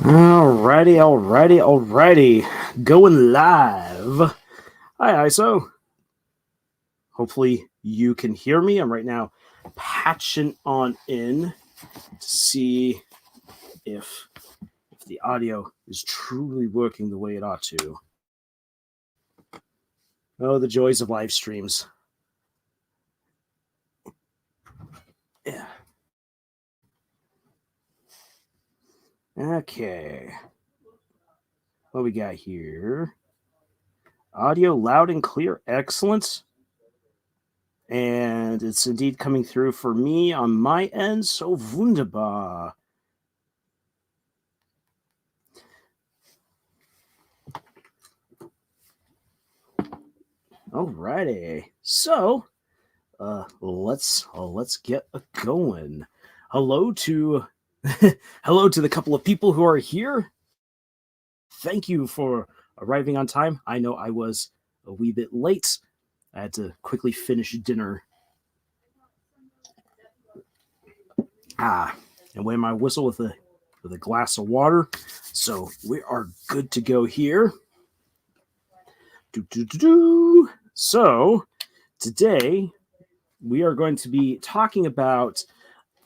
Alrighty. Going live. Hi, ISO. Hopefully you can hear me. I'm right now patching on in to see if the audio is truly working the way it ought to. Oh, the joys of live streams. Yeah. Okay. What we got here? Audio loud and clear. Excellent. And it's indeed coming through for me on my end. So wunderbar. Alrighty. So let's get a going. Hello to hello to the couple of people who are here. Thank you for arriving on time. I know I was a wee bit late. I had to quickly finish dinner. And weigh my whistle with a glass of water. So we are good to go here. So today we are going to be talking about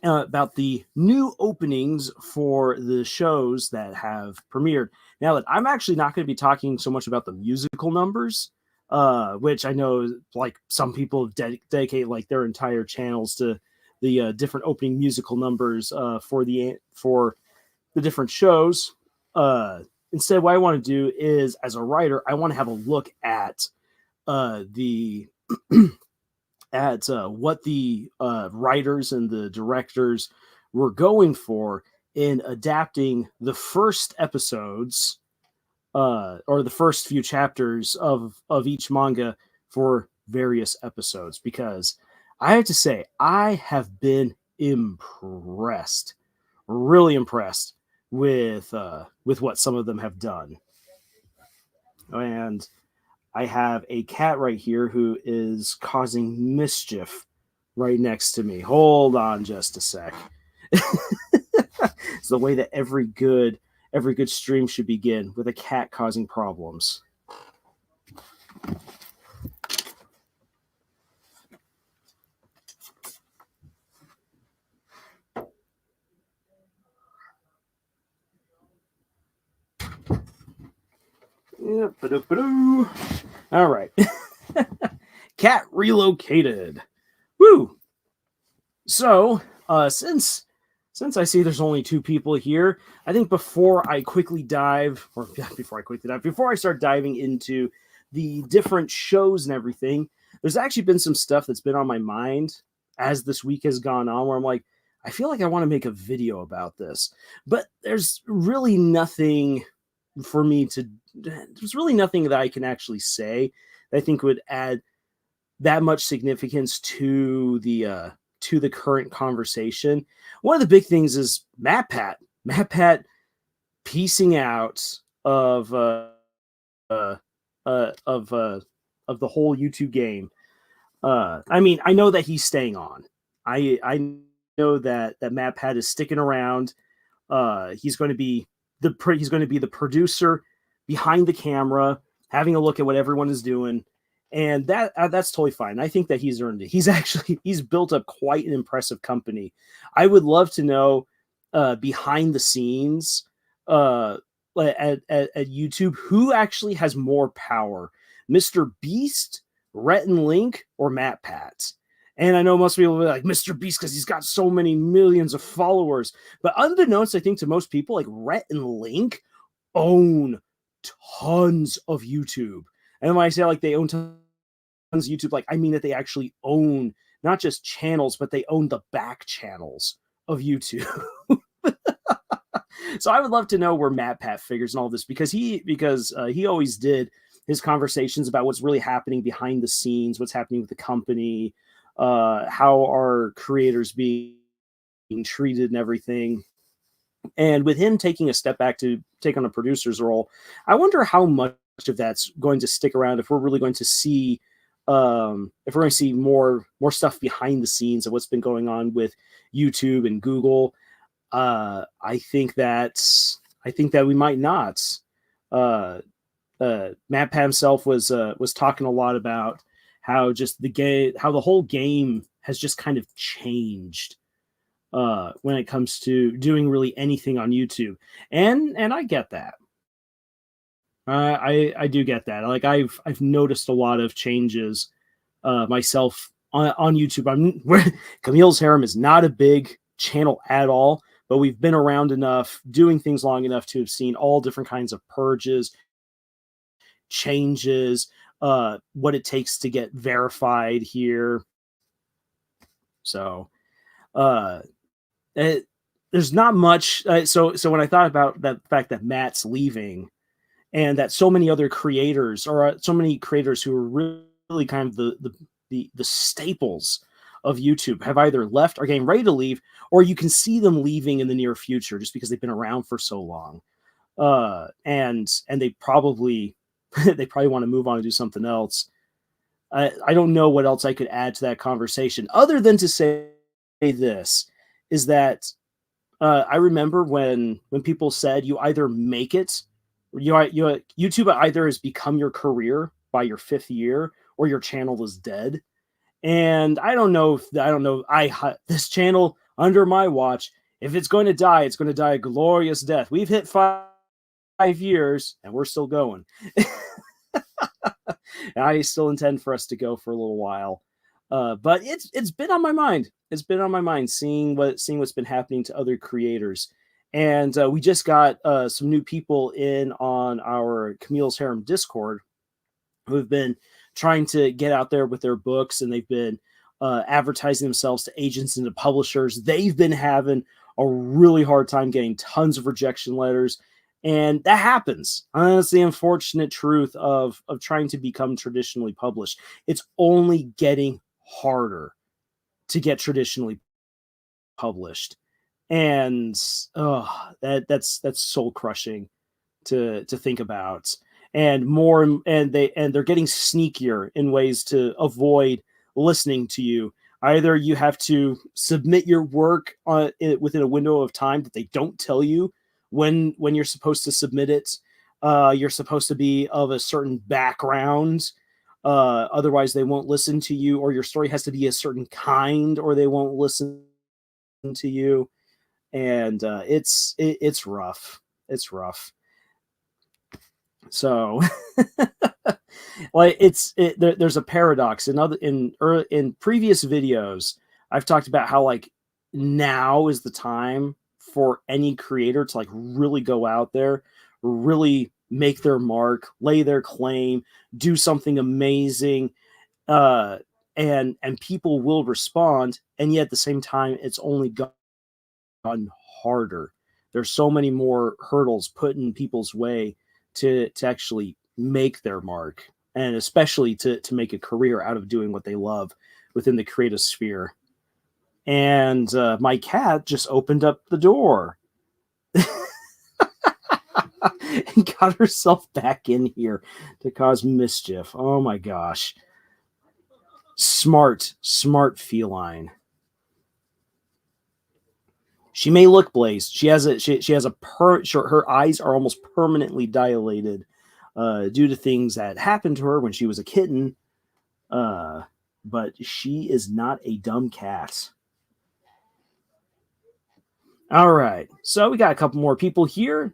the new openings for the shows that have premiered. Now that I'm actually not going to be talking so much about the musical numbers, which I know like some people dedicate like their entire channels to the different opening musical numbers for the different shows. Instead, what I want to do is, as a writer, I want to have a look at the at what the writers and the directors were going for in adapting the first episodes or the first few chapters of each manga for various episodes, because I have to say I have been impressed, really impressed with what some of them have done. And I have a cat right here who is causing mischief right next to me. Hold on just a sec. It's the way that every good stream should begin, with a cat causing problems. All right. Cat relocated. Woo! So, since I see there's only two people here, I think before I start diving into the different shows and everything, there's actually been some stuff that's been on my mind as this week has gone on, where I'm like, I feel like I want to make a video about this, but there's really nothing for me to. There's really nothing that I can actually say that I think would add that much significance to the current conversation. One of the big things is MatPat piecing out of the whole YouTube game. I mean, I know that he's staying on. I know that MatPat is sticking around. He's going to be the producer behind the camera, having a look at what everyone is doing. And that's totally fine. I think that he's earned it. He's built up quite an impressive company. I would love to know behind the scenes at YouTube who actually has more power, Mr. Beast, Rhett and Link, or MatPat. And I know most people will be like, Mr. Beast, because he's got so many millions of followers. But unbeknownst, I think, to most people, like Rhett and Link own tons of YouTube. And when I say like they own tons of YouTube, like I mean that they actually own not just channels, but they own the back channels of YouTube. So I would love to know where MatPat figures in all this, because he always did his conversations about what's really happening behind the scenes, what's happening with the company, how are creators being treated and everything. And with him taking a step back to take on a producer's role, I wonder how much of that's going to stick around, if we're really going to see more stuff behind the scenes of what's been going on with YouTube and Google. I think that I think that we might not. Uh, Matt himself was talking a lot about how just how the whole game has just kind of changed when it comes to doing really anything on YouTube, and I get that. I do get that. Like I've noticed a lot of changes myself on YouTube. Camille's Harem is not a big channel at all, but we've been around enough, doing things long enough to have seen all different kinds of purges, changes, what it takes to get verified here. So, uh, it, there's not much. So when I thought about that fact that Matt's leaving, and that so many other creators, or so many creators who are really kind of the staples of YouTube, have either left or getting ready to leave, or you can see them leaving in the near future just because they've been around for so long. And they probably they probably want to move on and do something else. I don't know what else I could add to that conversation other than to say this is that I remember when people said you either make it, YouTube either has become your career by your 5th year or your channel is dead. And I don't know. This channel under my watch, if it's going to die, it's going to die a glorious death. We've hit 5 years and we're still going. I still intend for us to go for a little while. But it's been on my mind. It's been on my mind seeing what's been happening to other creators. And we just got some new people in on our Camille's Harem Discord who have been trying to get out there with their books, and they've been advertising themselves to agents and to publishers. They've been having a really hard time getting tons of rejection letters. And that happens. That's the unfortunate truth of trying to become traditionally published. It's only getting harder to get traditionally published. And that's soul crushing to think about. And they're getting sneakier in ways to avoid listening to you. Either you have to submit your work within a window of time that they don't tell you when you're supposed to submit it. You're supposed to be of a certain background. Otherwise, they won't listen to you, or your story has to be a certain kind, or they won't listen to you. And it's rough. It's rough. So, there's a paradox in previous videos. I've talked about how like now is the time for any creator to like really go out there, really make their mark, lay their claim, do something amazing, and people will respond. And yet at the same time, it's only gotten harder. There's so many more hurdles put in people's way to actually make their mark, and especially to make a career out of doing what they love within the creative sphere. And my cat just opened up the door and got herself back in here to cause mischief. Oh my gosh. Smart feline. She may look blazed. She has her eyes are almost permanently dilated due to things that happened to her when she was a kitten. But she is not a dumb cat. All right. So we got a couple more people here.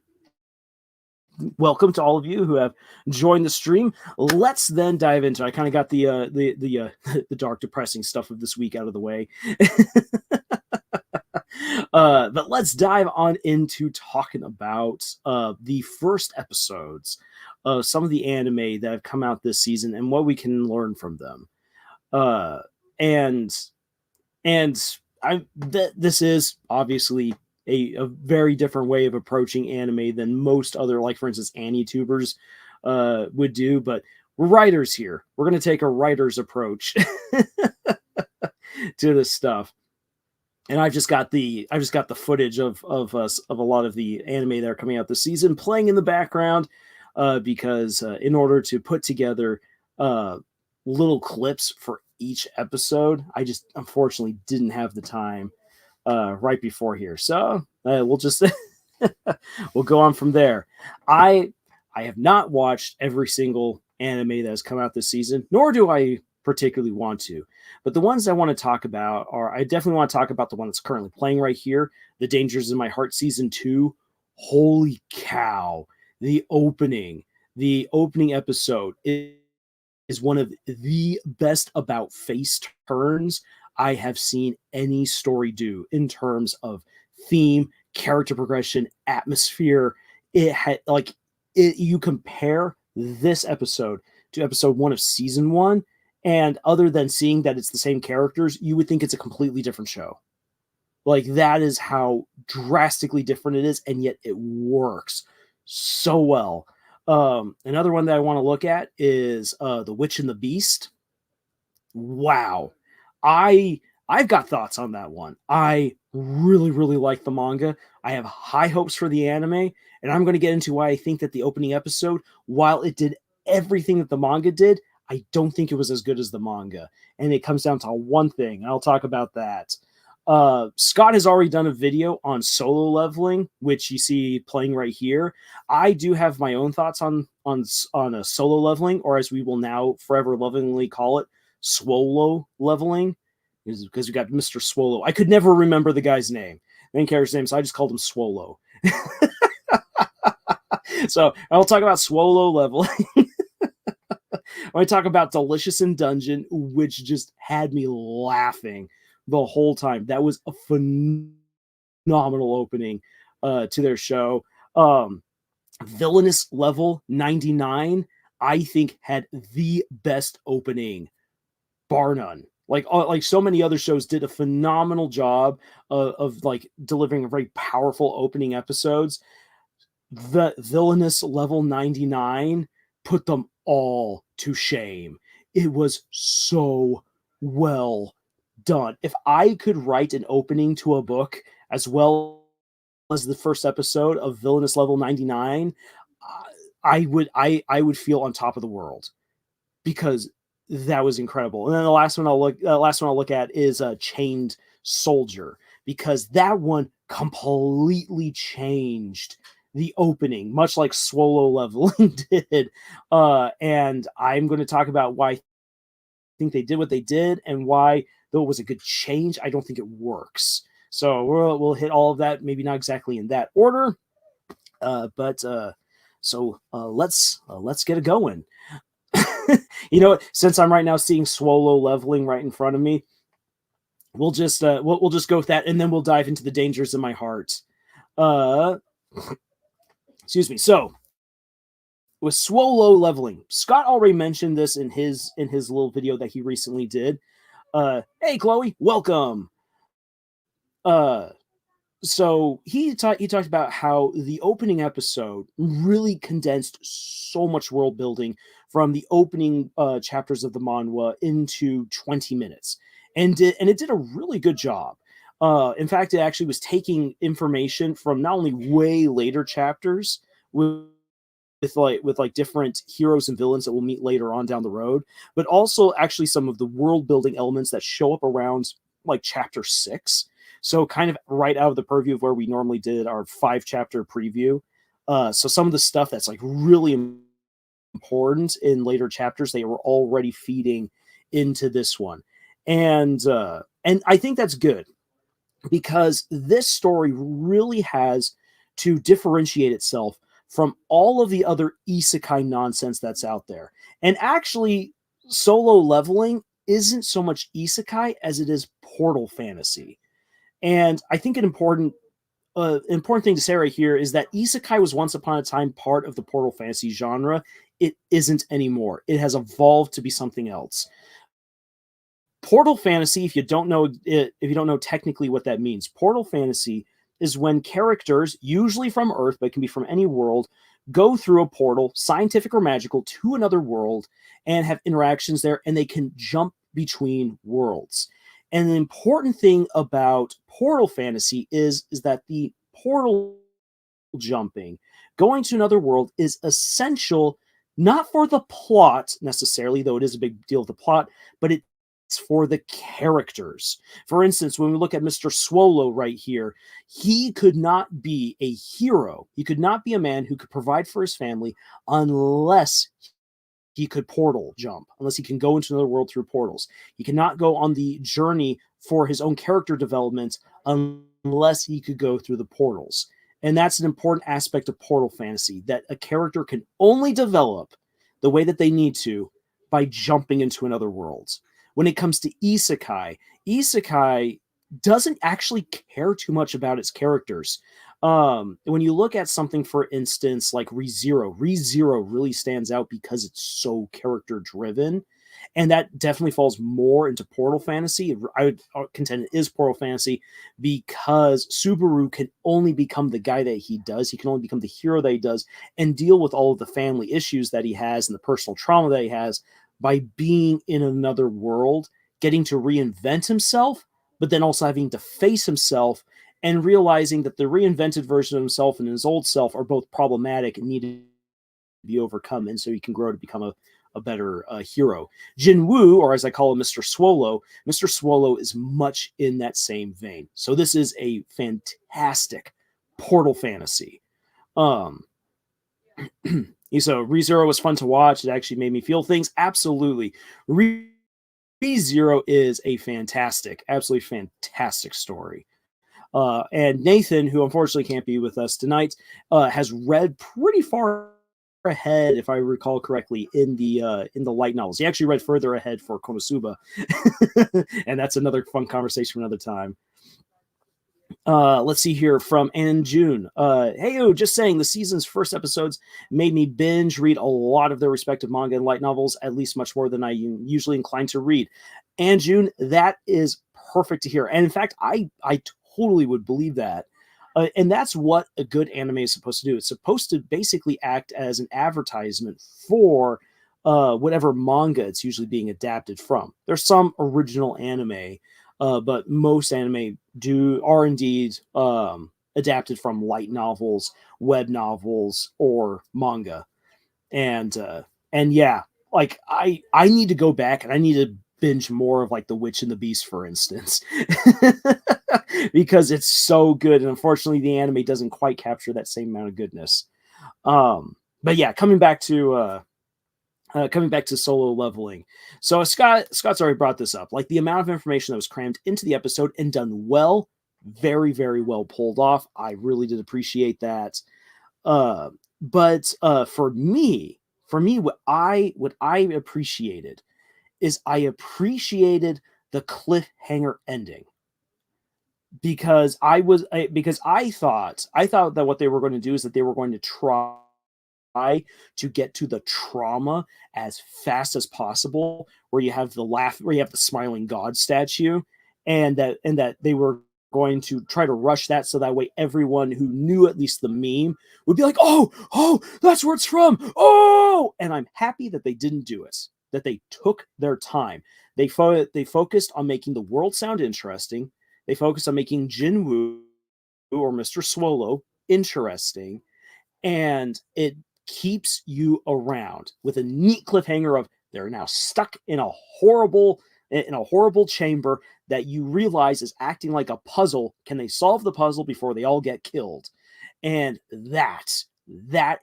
Welcome to all of you who have joined the stream. Let's then dive into. I kind of got the dark, depressing stuff of this week out of the way. But let's dive on into talking about the first episodes of some of the anime that have come out this season and what we can learn from them. This is obviously a very different way of approaching anime than most other, like for instance, AniTubers would do. But we're writers here. We're going to take a writer's approach to this stuff. And I've just got the footage of a lot of the anime that are coming out this season playing in the background because in order to put together little clips for each episode, I just unfortunately didn't have the time right before here. So we'll just We'll go on from there. I I have not watched every single anime that has come out this season, nor do I particularly want to. But the ones I want to talk about are I definitely want to talk about the one that's currently playing right here, The Dangers in My Heart season 2. Holy cow. The opening, the opening episode is one of the best about face turns I have seen any story do in terms of theme, character progression, atmosphere. It had like it, you compare this episode to episode 1 of season 1, and other than seeing that it's the same characters, you would think it's a completely different show. Like that is how drastically different it is, and yet it works so well. Another one that I want to look at is The Witch and the Beast. Wow. I I've got thoughts on that one. I really, really like the manga. I have high hopes for the anime, and I'm going to get into why I think that the opening episode, while it did everything that the manga did, I don't think it was as good as the manga. And it comes down to one thing, and I'll talk about that. Scott has already done a video on solo leveling, which you see playing right here. I do have my own thoughts on a solo leveling, or as we will now forever lovingly call it, Swolo leveling, because we got Mr. Swolo. I could never remember the guy's name, main character's name, so I just called him Swolo. So I'll talk about Swolo leveling. I talk about Delicious in Dungeon, which just had me laughing the whole time. That was a phenomenal opening to their show. Villainous Level 99, I think, had the best opening, bar none. Like so many other shows did a phenomenal job of like delivering very powerful opening episodes. The Villainous Level 99 put them all to shame. It was so well done. If I could write an opening to a book as well as the first episode of Villainous Level 99, I would feel on top of the world, because that was incredible. And then the last one I'll look at is Chained Soldier, because that one completely changed the opening, much like Swolo leveling did. And I'm going to talk about why I think they did what they did, and why, though it was a good change, I don't think it works. So we'll hit all of that, maybe not exactly in that order, but let's get it going. You know, since I'm right now seeing Swolo leveling right in front of me, we'll just go with that, and then we'll dive into The Dangers in My Heart. Uh, excuse me. So with Swolo leveling, Scott already mentioned this in his little video that he recently did. Hey Chloe, welcome. Uh, so he talked about how the opening episode really condensed so much world building from the opening chapters of the manhwa into 20 minutes, and it did a really good job. In fact, it actually was taking information from not only way later chapters with like different heroes and villains that we'll meet later on down the road, but also actually some of the world building elements that show up around like chapter 6. So kind of right out of the purview of where we normally did our 5 chapter preview. So some of the stuff that's like really important in later chapters, they were already feeding into this one. And I think that's good, because this story really has to differentiate itself from all of the other isekai nonsense that's out there. And actually, solo leveling isn't so much isekai as it is portal fantasy. And I think an important thing to say right here is that isekai was once upon a time part of the portal fantasy genre. It isn't anymore. It has evolved to be something else. Portal fantasy, if you don't know technically what that means, portal fantasy is when characters, usually from Earth, but it can be from any world, go through a portal, scientific or magical, to another world and have interactions there, and they can jump between worlds. And the important thing about portal fantasy is that the portal jumping, going to another world, is essential, not for the plot necessarily, though it is a big deal of the plot, but it for the characters. For instance, when we look at Mr. Swallow right here, he could not be a hero. He could not be a man who could provide for his family unless he could portal jump, unless he can go into another world through portals. He cannot go on the journey for his own character development unless he could go through the portals. And that's an important aspect of portal fantasy, that a character can only develop the way that they need to by jumping into another world. When it comes to isekai doesn't actually care too much about its characters. When you look at something, for instance, like ReZero really stands out because it's so character driven. And that definitely falls more into Portal Fantasy. I would contend it is Portal Fantasy because Subaru can only become the guy that he does. He can only become the hero that he does and deal with all of the family issues that he has and the personal trauma that he has by being in another world, getting to reinvent himself, but then also having to face himself and realizing that the reinvented version of himself and his old self are both problematic and need to be overcome. And so he can grow to become a better hero. Jinwoo, or as I call him, Mr. Swallow is much in that same vein. So this is a fantastic portal fantasy. So ReZero was fun to watch. It actually made me feel things. Absolutely. ReZero is a absolutely fantastic story. And Nathan, who unfortunately can't be with us tonight, has read pretty far ahead, if I recall correctly, in the light novels. He actually read further ahead for Konosuba, and that's another fun conversation for another time. Let's see here from Ann June. Hey, just saying, the season's first episodes made me binge read a lot of their respective manga and light novels, at least much more than I usually inclined to read. Ann June, that is perfect to hear. And in fact, I totally would believe that. And that's what a good anime is supposed to do. It's supposed to basically act as an advertisement for whatever manga it's usually being adapted from. There's some original anime, but most anime are indeed adapted from light novels, web novels, or manga. And yeah, like I need to go back and I need to binge more of like The Witch and the Beast, for instance, because it's so good. And unfortunately, the anime doesn't quite capture that same amount of goodness. But yeah, coming back to Solo Leveling. So Scott's already brought this up. Like the amount of information that was crammed into the episode and done well, very, very well pulled off. I really did appreciate that. But for me, what I appreciated is I appreciated the cliffhanger ending, because I thought that what they were going to do is that they were going to try to get to the trauma as fast as possible, where you have the smiling god statue, and that they were going to try to rush that so that way everyone who knew at least the meme would be like, oh, that's where it's from. Oh, and I'm happy that they didn't do it, that they took their time. They focused on making the world sound interesting. They focused on making Jinwoo, or Mr. Swallow, interesting, and it keeps you around with a neat cliffhanger of they're now stuck in a horrible chamber that you realize is acting like a puzzle. Can they solve the puzzle before they all get killed? And that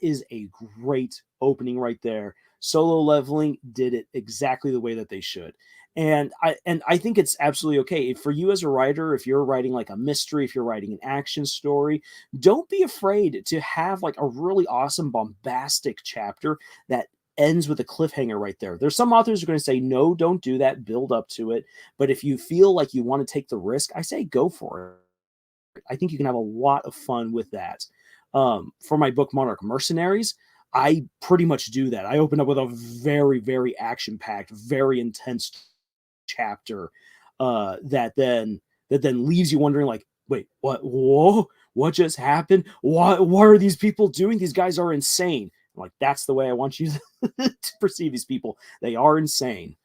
is a great opening right there. Solo Leveling did it exactly the way that they should. And I think it's absolutely okay. For you as a writer, if you're writing like a mystery, if you're writing an action story, don't be afraid to have like a really awesome bombastic chapter that ends with a cliffhanger right there. There's some authors who are going to say, no, don't do that, build up to it. But if you feel like you want to take the risk, I say go for it. I think you can have a lot of fun with that. For my book, Monarch Mercenaries, I pretty much do that. I open up with a very, very action-packed, very intense chapter that then leaves you wondering, like, wait, what? Whoa, what just happened? What are these people doing? These guys are insane. I'm like, that's the way I want you to perceive these people. They are insane.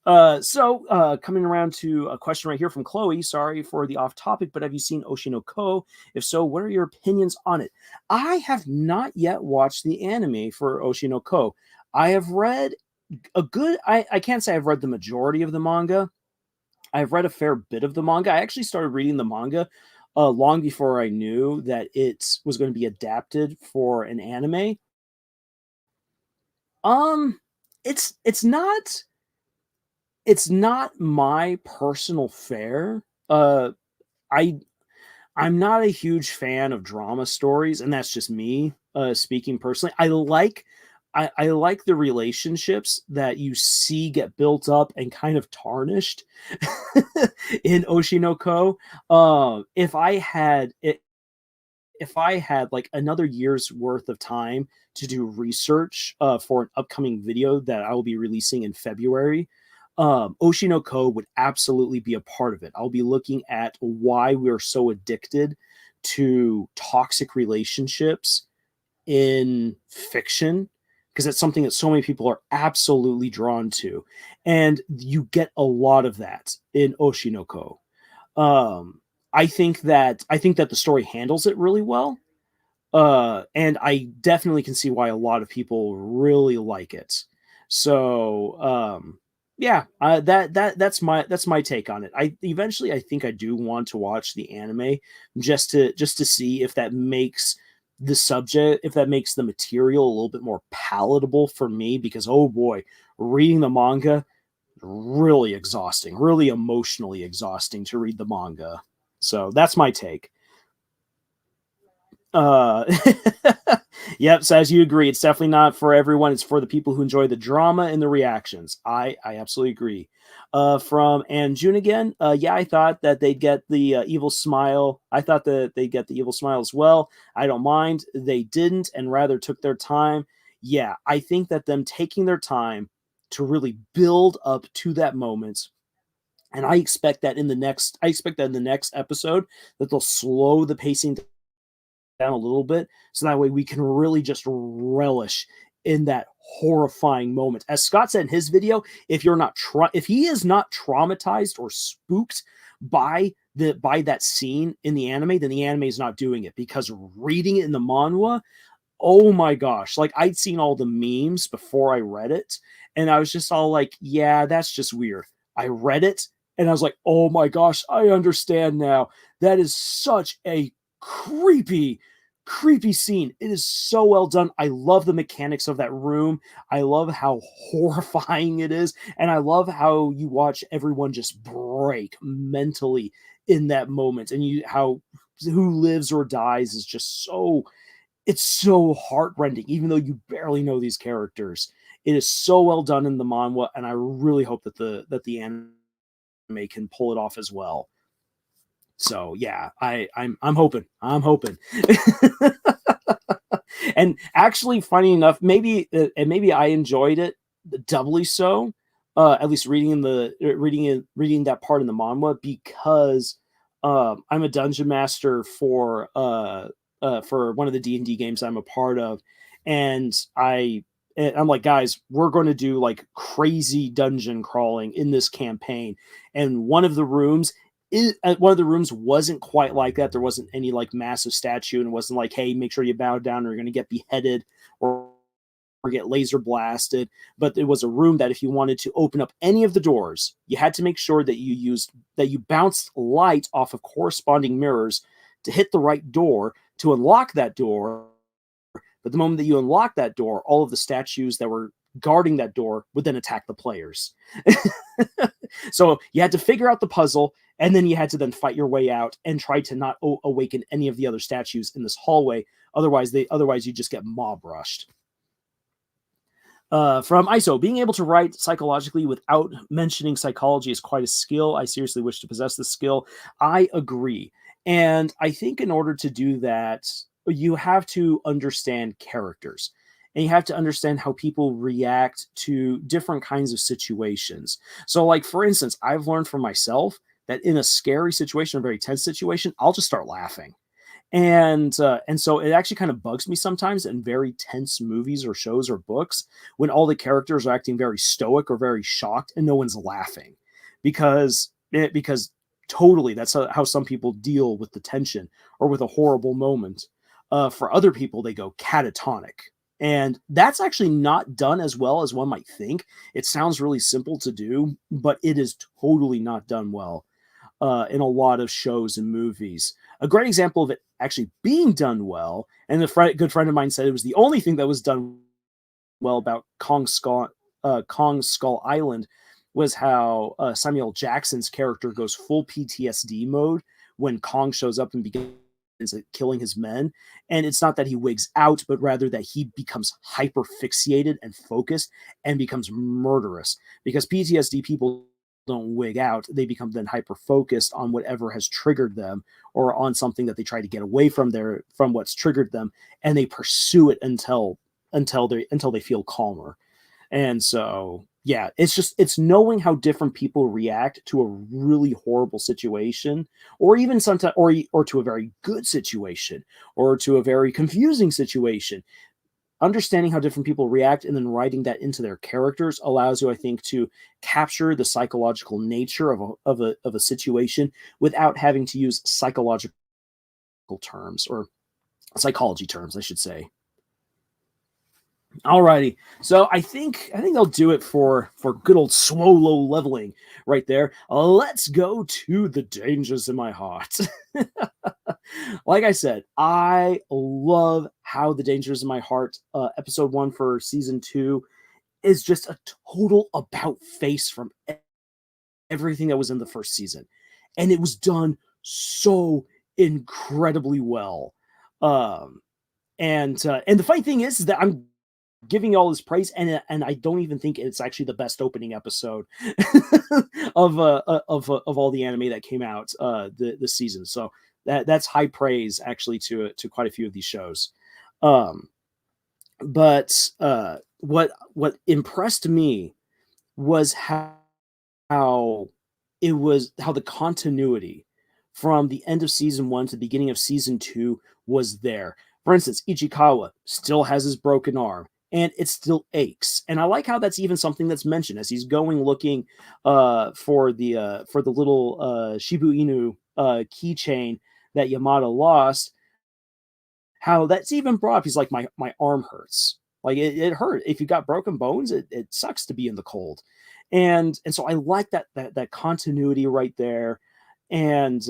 So coming around to a question right here from Chloe. Sorry for the off topic, but have you seen Oshinoko? If so, what are your opinions on it? I have not yet watched the anime for Oshinoko. I have read I can't say I've read the majority of the manga. I've read a fair bit of the manga. I actually started reading the manga long before I knew that it was going to be adapted for an anime. Um, it's it's not my personal fare. I I'm not a huge fan of drama stories, and that's just me speaking personally. I like the relationships that you see get built up and kind of tarnished in Oshinoko. If I had like another year's worth of time to do research for an upcoming video that I will be releasing in February, Oshinoko would absolutely be a part of it. I'll be looking at why we're so addicted to toxic relationships in fiction, because it's something that so many people are absolutely drawn to. And you get a lot of that in Oshinoko. Um, I think that the story handles it really well, and I definitely can see why a lot of people really like it. So, yeah, that's my take on it. I think I do want to watch the anime just to see if that makes the subject, if that makes the material a little bit more palatable for me, because oh boy, reading the manga really exhausting, really emotionally exhausting to read the manga. So that's my take. Uh, yep. So as you agree, it's definitely not for everyone. It's for the people who enjoy the drama and the reactions. I absolutely agree. From and June again. Yeah, I thought that they'd get the evil smile. I thought that they'd get the evil smile as well. I don't mind. They didn't, and rather took their time. Yeah, I think that them taking their time to really build up to that moment, and I expect that in the next episode that they'll slow the pacing down a little bit, so that way we can really just relish in that horrifying moment. As Scott said in his video, if he is not traumatized or spooked by that scene in the anime, then the anime is not doing it, because reading it in the manhwa, oh my gosh, like I'd seen all the memes before I read it, and I was just all like, yeah, that's just weird. I read it and I was like, oh my gosh, I understand now. That is such a creepy, creepy scene. It is so well done. I love the mechanics of that room. I love how horrifying it is. And I love how you watch everyone just break mentally in that moment. And how who lives or dies is just so, it's so heartrending, even though you barely know these characters. It is so well done in the manhwa, and I really hope that the anime can pull it off as well. So yeah, I'm hoping. And actually, funny enough, maybe I enjoyed it doubly so. At least reading that part in the manhwa, because I'm a dungeon master for one of the D&D games I'm a part of, and I'm like, guys, we're going to do like crazy dungeon crawling in this campaign, and one of the rooms wasn't quite like that. There wasn't any like massive statue, and it wasn't like, hey, make sure you bow down or you're going to get beheaded or get laser blasted. But it was a room that if you wanted to open up any of the doors, you had to make sure that you bounced light off of corresponding mirrors to hit the right door to unlock that door. But the moment that you unlock that door, all of the statues that were guarding that door would then attack the players. So you had to figure out the puzzle, and then you had to then fight your way out and try to not awaken any of the other statues in this hallway. Otherwise you just get mob rushed. From ISO, being able to write psychologically without mentioning psychology is quite a skill. I seriously wish to possess this skill. I agree. And I think in order to do that, you have to understand characters, and you have to understand how people react to different kinds of situations. So, like, for instance, I've learned from myself that in a scary situation, a very tense situation, I'll just start laughing. And so it actually kind of bugs me sometimes in very tense movies or shows or books when all the characters are acting very stoic or very shocked and no one's laughing, because totally that's how some people deal with the tension or with a horrible moment. For other people, they go catatonic. And that's actually not done as well as one might think. It sounds really simple to do, but it is totally not done well in a lot of shows and movies. A great example of it actually being done well, and a good friend of mine said it was the only thing that was done well about Kong Skull Island, was how Samuel Jackson's character goes full PTSD mode when Kong shows up and begins killing his men. And it's not that he wigs out, but rather that he becomes hyper fixated and focused and becomes murderous, because PTSD people don't wig out. They become then hyper focused on whatever has triggered them, or on something that they try to get away from what's triggered them, and they pursue it until they feel calmer. And so, yeah, it's knowing how different people react to a really horrible situation, or even sometimes, or to a very good situation, or to a very confusing situation. Understanding how different people react and then writing that into their characters allows you, I think, to capture the psychological nature of a situation without having to use psychological terms, or psychology terms, I should say. Alrighty, so I think they'll do it for good old Swolo leveling right there. Let's go to the dangers in my heart. Like I said, I love how the dangers in my heart, episode 1 for season 2, is just a total about face from everything that was in the first season, and it was done so incredibly well. Um, and the funny thing is that I'm giving you all this praise, and I don't even think it's actually the best opening episode of all the anime that came out this season. So that's high praise actually to quite a few of these shows. Um, but what impressed me was how how the continuity from the end of season 1 to the beginning of season 2 was there. For instance, Ichikawa still has his broken arm, and it still aches. And I like how that's even something that's mentioned as he's going looking for the little Shibu Inu keychain that Yamada lost. How that's even brought up. He's like, my arm hurts. Like it hurt. If you got broken bones, it sucks to be in the cold. And so I like that continuity right there. And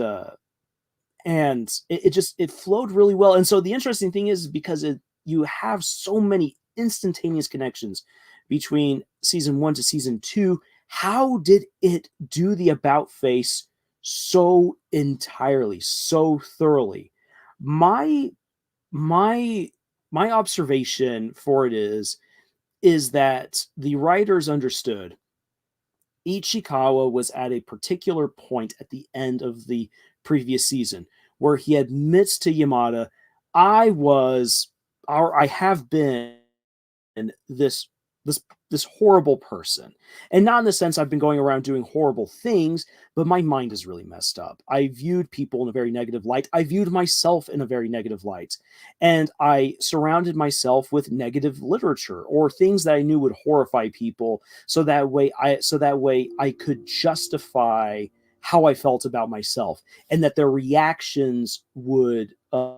it flowed really well. And so the interesting thing is, because you have so many instantaneous connections between season 1 to season 2, how did it do the about face so entirely, so thoroughly? My my my observation for it is that the writers understood Ichikawa was at a particular point at the end of the previous season where he admits to Yamada, I was, or I have been this this this horrible person. And not in the sense I've been going around doing horrible things, but my mind is really messed up. I viewed people in a very negative light. I viewed myself in a very negative light. And I surrounded myself with negative literature or things that I knew would horrify people, so that way I could justify how I felt about myself, and that their reactions uh,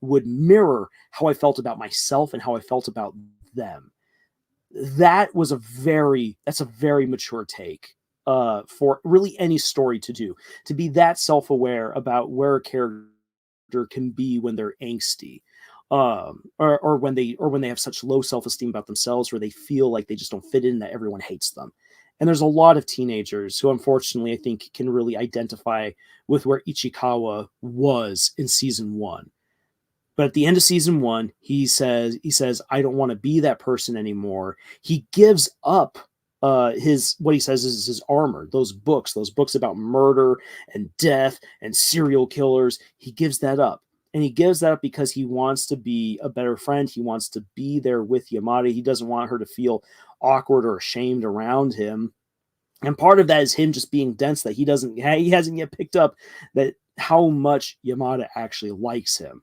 would mirror how I felt about myself and how I felt about them. That's a very mature take for really any story to do, to be that self-aware about where a character can be when they're angsty, or when they have such low self-esteem about themselves, where they feel like they just don't fit in, that everyone hates them. And there's a lot of teenagers who, unfortunately, I think can really identify with where Ichikawa was in season 1. But at the end of season 1, he says, I don't want to be that person anymore. He gives up what he says is his armor, those books about murder and death and serial killers. He gives that up. And he gives that up because he wants to be a better friend. He wants to be there with Yamada. He doesn't want her to feel awkward or ashamed around him. And part of that is him just being dense, that he hasn't yet picked up that how much Yamada actually likes him.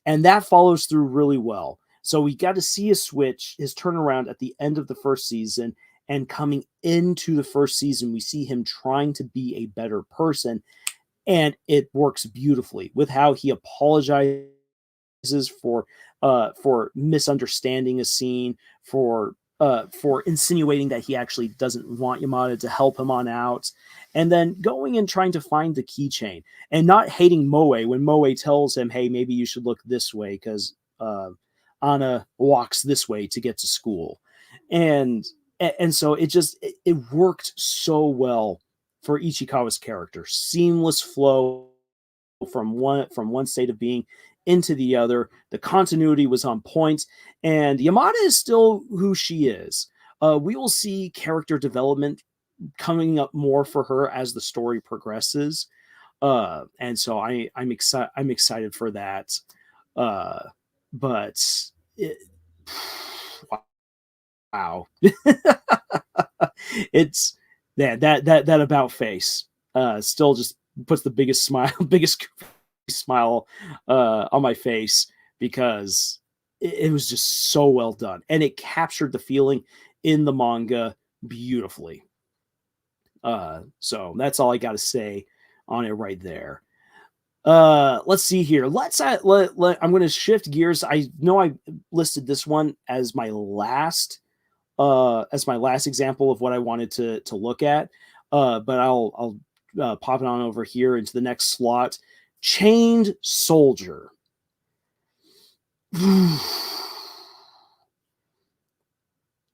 And that follows through really well. So we got to see his turnaround at the end of the first season, and coming into the first season, we see him trying to be a better person, and it works beautifully with how he apologizes for misunderstanding a scene, for insinuating that he actually doesn't want Yamada to help him on out, and then going and trying to find the keychain and not hating Moe when Moe tells him, "Hey, maybe you should look this way because Anna walks this way to get to school," and so it worked so well for Ichikawa's character, seamless flow from one state of being into the other. The continuity was on point, and Yamada is still who she is. We will see character development coming up more for her as the story progresses, and so I'm excited. I'm excited for that. Uh, but it, wow, it's that about face still just puts the biggest smile, biggest smile on my face because it was just so well done and it captured the feeling in the manga beautifully. So that's all I got to say on it right there. Let's see here. I'm going to shift gears. I know I listed this one as my last example of what I wanted to look at. But I'll pop it on over here into the next slot. Chained Soldier.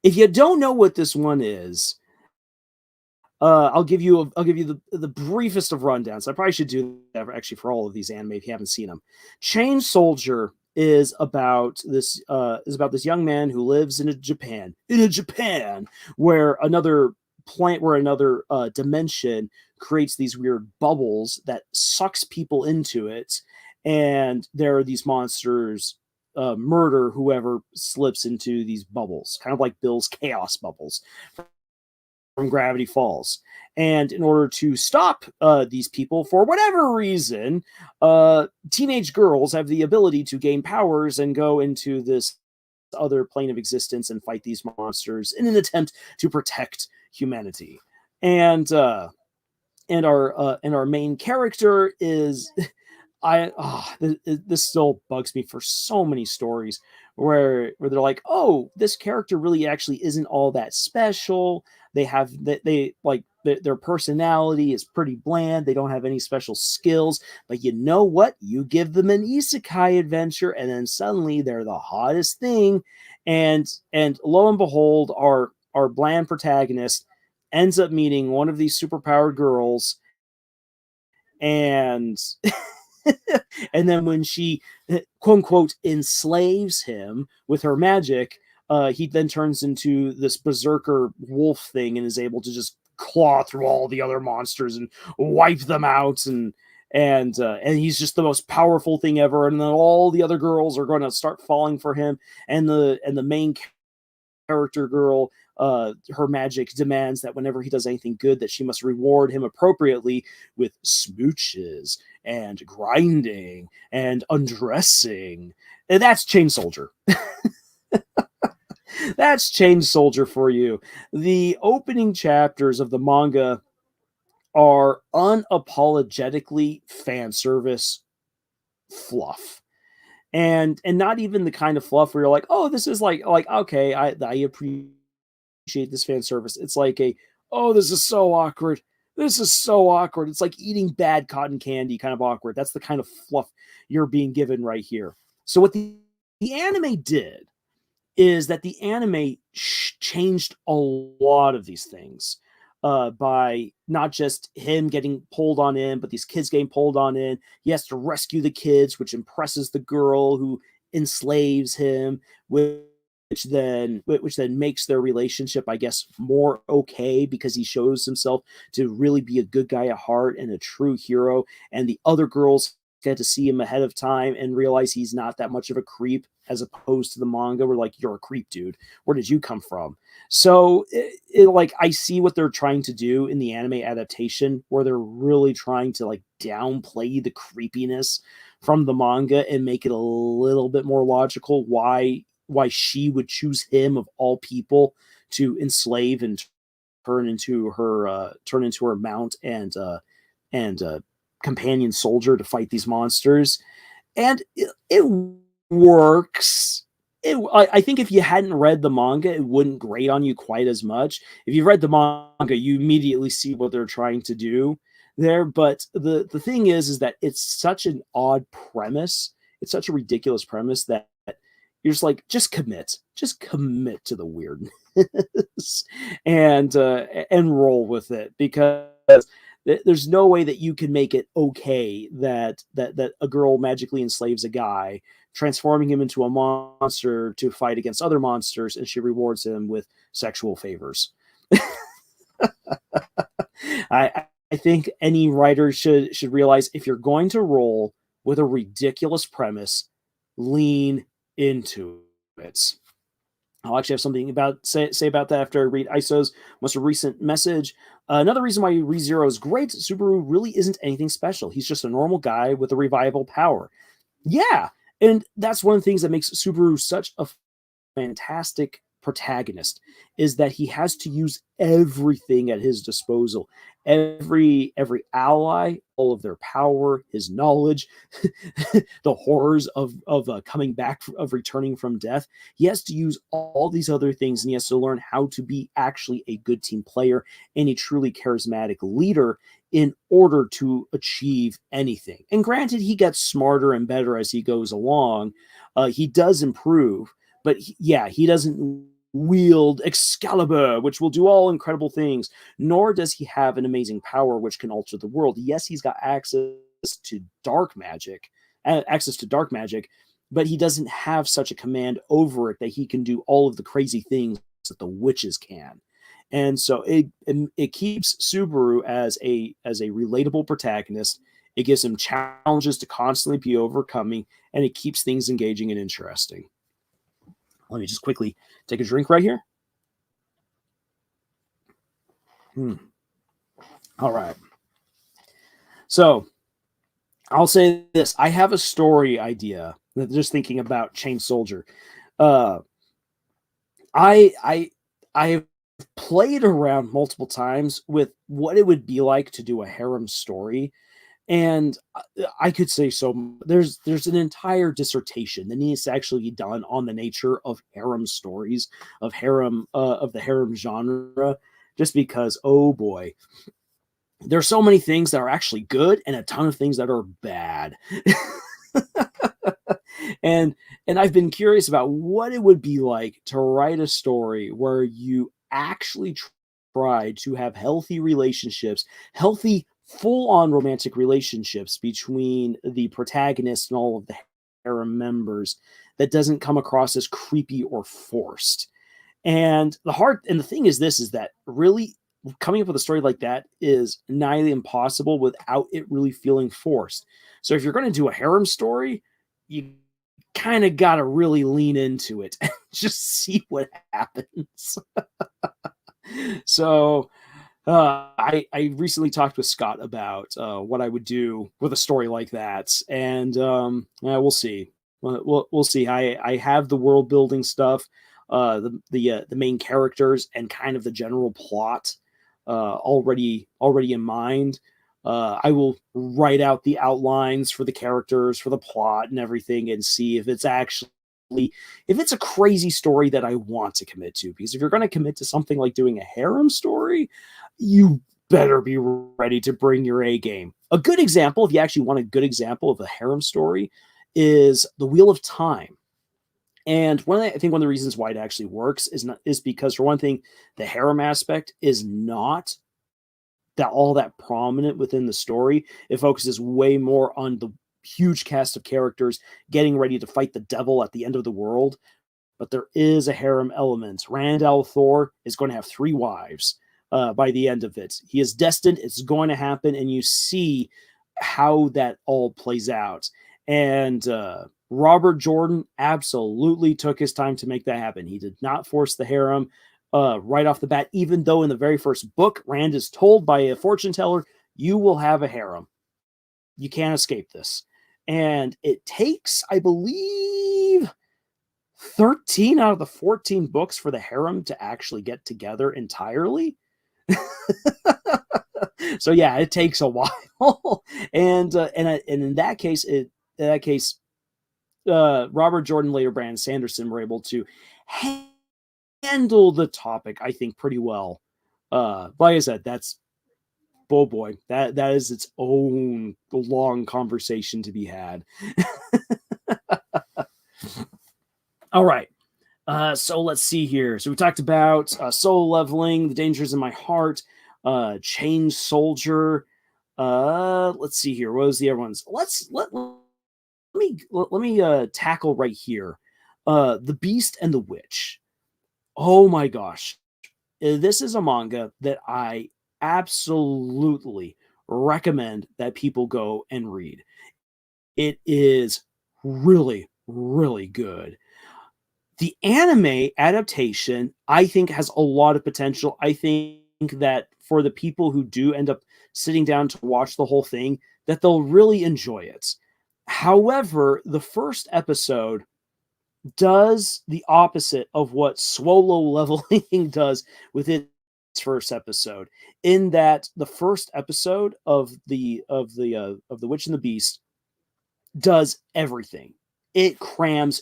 If you don't know what this one is, I'll give you the briefest of rundowns. I probably should do that actually for all of these anime if you haven't seen them. Chained Soldier is about this young man who lives in a Japan where another dimension creates these weird bubbles that sucks people into it, and there are these monsters murder whoever slips into these bubbles, kind of like Bill's chaos bubbles from Gravity Falls. And in order to stop these people, for whatever reason, teenage girls have the ability to gain powers and go into this other plane of existence and fight these monsters in an attempt to protect humanity. And our main character is this still bugs me for so many stories where they're like, oh, this character really actually isn't all that special. Their personality is pretty bland. They don't have any special skills, but you know what? You give them an isekai adventure, and then suddenly they're the hottest thing. And lo and behold, our bland protagonist ends up meeting one of these superpowered girls, and and then when she quote unquote enslaves him with her magic, he then turns into this berserker wolf thing and is able to just claw through all the other monsters and wipe them out, and he's just the most powerful thing ever. And then all the other girls are going to start falling for him, and the main character girl, her magic demands that whenever he does anything good, that she must reward him appropriately with smooches and grinding and undressing. And that's Chained Soldier. That's Chained Soldier for you. The opening chapters of the manga are unapologetically fan service fluff. And not even the kind of fluff where you're like, oh, this is like okay, I appreciate this fan service. It's like oh, this is so awkward. This is so awkward. It's like eating bad cotton candy, kind of awkward. That's the kind of fluff you're being given right here. So what the anime did is that the anime changed a lot of these things by not just him getting pulled on in, but these kids getting pulled on in. He has to rescue the kids, which impresses the girl who enslaves him, which then makes their relationship, I guess, more okay because he shows himself to really be a good guy at heart and a true hero. And the other girls get to see him ahead of time and realize he's not that much of a creep, as opposed to the manga where like, you're a creep, dude. Where did you come from? So like, I see what they're trying to do in the anime adaptation, where they're really trying to like downplay the creepiness from the manga and make it a little bit more logical why she would choose him of all people to enslave and turn into her mount and companion soldier to fight these monsters. And it works. I think if you hadn't read the manga, it wouldn't grate on you quite as much. If you've read the manga, you immediately see what they're trying to do there. But the thing is that it's such an odd premise. It's such a ridiculous premise that you're just like, just commit to the weirdness, and roll with it, because there's no way that you can make it okay that a girl magically enslaves a guy, transforming him into a monster to fight against other monsters, and she rewards him with sexual favors. I think any writer should realize, if you're going to roll with a ridiculous premise, lean into it. I'll actually have something about say about that after I read Iso's most recent message. Another reason why ReZero is great: Subaru really isn't anything special. He's just a normal guy with a revival power. Yeah, and that's one of the things that makes Subaru such a fantastic protagonist, is that he has to use everything at his disposal. Every ally, all of their power, his knowledge, the horrors of coming back, of returning from death. He has to use all these other things, and he has to learn how to be actually a good team player and a truly charismatic leader in order to achieve anything. And granted, he gets smarter and better as he goes along. He does improve, but he doesn't wield Excalibur, which will do all incredible things, nor does he have an amazing power which can alter the world. Yes, he's got to dark magic, access to dark magic, but he doesn't have such a command over it that he can do all of the crazy things that the witches can. And so it keeps Subaru as a relatable protagonist. It gives him challenges to constantly be overcoming, and it keeps things engaging and interesting. Let me just quickly take a drink right here. All right. So I'll say this. I have a story idea. Just thinking about Chain Soldier. I have played around multiple times with what it would be like to do a harem story. And I could say so. There's an entire dissertation that needs to actually be done on the nature of harem stories, of the harem genre, just because, oh boy, there's so many things that are actually good and a ton of things that are bad. and I've been curious about what it would be like to write a story where you actually try to have healthy relationships, healthy full-on romantic relationships between the protagonist and all of the harem members, that doesn't come across as creepy or forced. And the thing is this, is that really coming up with a story like that is nigh impossible without it really feeling forced. So if you're going to do a harem story, you kind of got to really lean into it and just see what happens. So I recently talked with Scott about what I would do with a story like that, and we'll see. We'll see. I have the world building stuff, the main characters, and kind of the general plot already in mind. I will write out the outlines for the characters, for the plot, and everything, and see if it's a crazy story that I want to commit to. Because if you're going to commit to something like doing a harem story, you better be ready to bring your A game. A good example, if you actually want a good example of a harem story, is The Wheel of Time. And I think one of the reasons why it actually works is because, for one thing, the harem aspect is not all that prominent within the story. It focuses way more on the huge cast of characters getting ready to fight the devil at the end of the world. But there is a harem element. Rand al'Thor is going to have 3 wives by the end of it. He is destined. It's going to happen. And you see how that all plays out. And Robert Jordan absolutely took his time to make that happen. He did not force the harem right off the bat, even though in the very first book, Rand is told by a fortune teller, you will have a harem. You can't escape this. And it takes, I believe, 13 out of the 14 books for the harem to actually get together entirely. So yeah, it takes a while. And in that case, Robert Jordan, later Brandon Sanderson, were able to handle the topic, I think, pretty well. Like I said, that's oh boy, that is its own long conversation to be had. All right. So let's see here. So we talked about solo leveling, the dangers in my heart, Chain Soldier. Let's see here. What was the other ones? Let me tackle right here. The Beast and the Witch. Oh my gosh. This is a manga that I absolutely recommend that people go and read. It is really, really good. The anime adaptation, I think, has a lot of potential. I think that for the people who do end up sitting down to watch the whole thing, that they'll really enjoy it. However, the first episode does the opposite of what solo leveling does with its first episode, in that the first episode of the Witch and the Beast does everything. It crams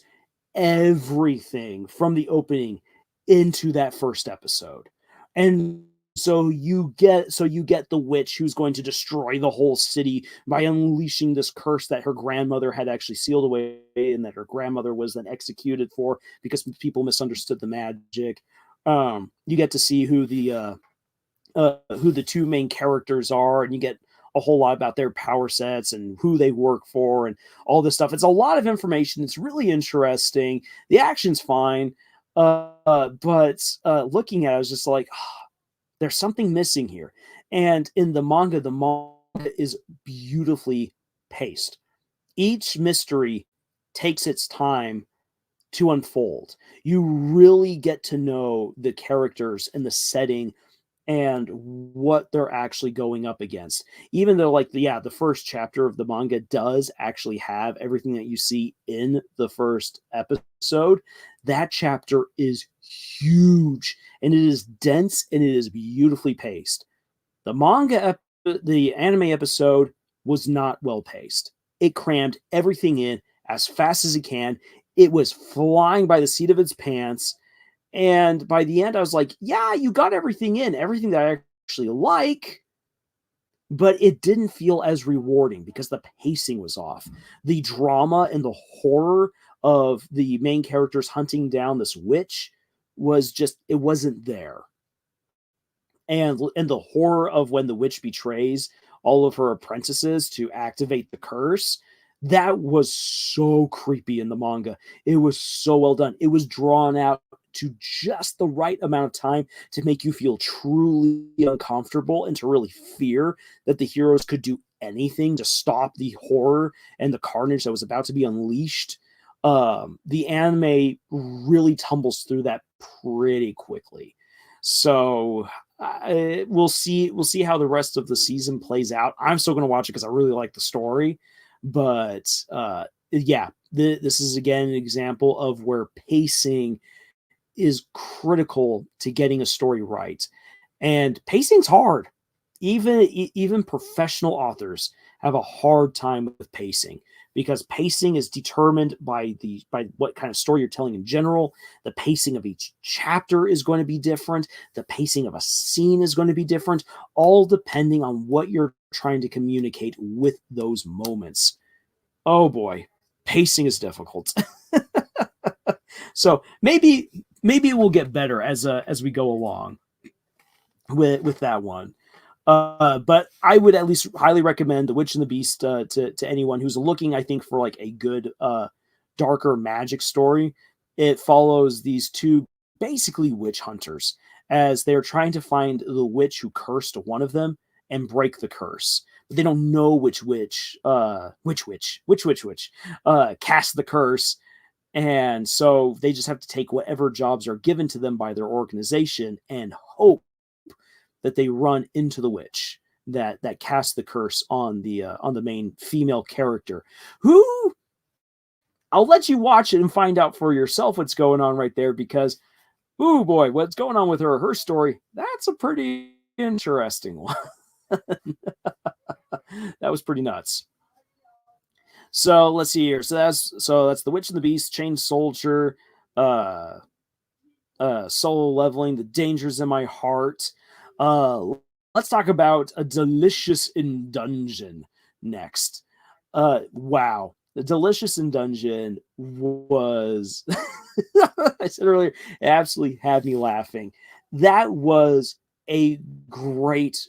everything from the opening into that first episode. And so you get the witch who's going to destroy the whole city by unleashing this curse that her grandmother had actually sealed away and that her grandmother was then executed for because people misunderstood the magic. You get to see who the two main characters are, and you get a whole lot about their power sets and who they work for and all this stuff. It's a lot of information. It's really interesting. The action's fine, but looking at it, I was just like, oh, there's something missing here. And in the manga is beautifully paced. Each mystery takes its time to unfold. You really get to know the characters and the setting and what they're actually going up against. Even though, like, the first chapter of the manga does actually have everything that you see in the first episode, that chapter is huge and it is dense and it is beautifully paced. The anime episode was not well paced. It crammed everything in as fast as it can. It was flying by the seat of its pants. And by the end, I was like, yeah, you got everything in, everything that I actually like, but it didn't feel as rewarding because the pacing was off. The drama and the horror of the main characters hunting down this witch it wasn't there. And the horror of when the witch betrays all of her apprentices to activate the curse, that was so creepy in the manga. It was so well done. It was drawn out to just the right amount of time to make you feel truly uncomfortable and to really fear that the heroes could do anything to stop the horror and the carnage that was about to be unleashed. The anime really tumbles through that pretty quickly. So we'll see how the rest of the season plays out. I'm still going to watch it because I really like the story, but yeah, this is again an example of where pacing is critical to getting a story right, and pacing's hard. Even professional authors have a hard time with pacing because pacing is determined by what kind of story you're telling in general. The pacing of each chapter is going to be different. The pacing of a scene is going to be different, all depending on what you're trying to communicate with those moments. Oh boy, pacing is difficult. So maybe it will get better as we go along with that one. But I would at least highly recommend The Witch and the Beast to anyone who's looking, I think, for like a good darker magic story. It follows these two basically witch hunters as they're trying to find the witch who cursed one of them and break the curse. But they don't know which witch cast the curse, and so they just have to take whatever jobs are given to them by their organization and hope that they run into the witch that casts the curse on the main female character, who I'll let you watch it and find out for yourself what's going on right there, because oh boy, what's going on with her story, that's a pretty interesting one. That was pretty nuts. So let's see here. So that's the Witch and the Beast, Chain Soldier, uh, solo leveling, the dangers in my heart. Uh, let's talk about a delicious in dungeon next. Wow, the delicious in dungeon was I said earlier, it absolutely had me laughing. That was a great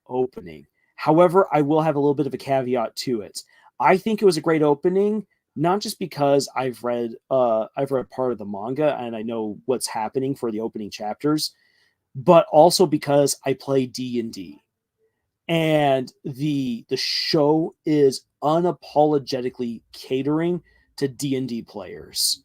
opening. However, I will have a little bit of a caveat to it. I think it was a great opening, not just because I've read part of the manga and I know what's happening for the opening chapters, but also because I play D&D. And the show is unapologetically catering to D&D players,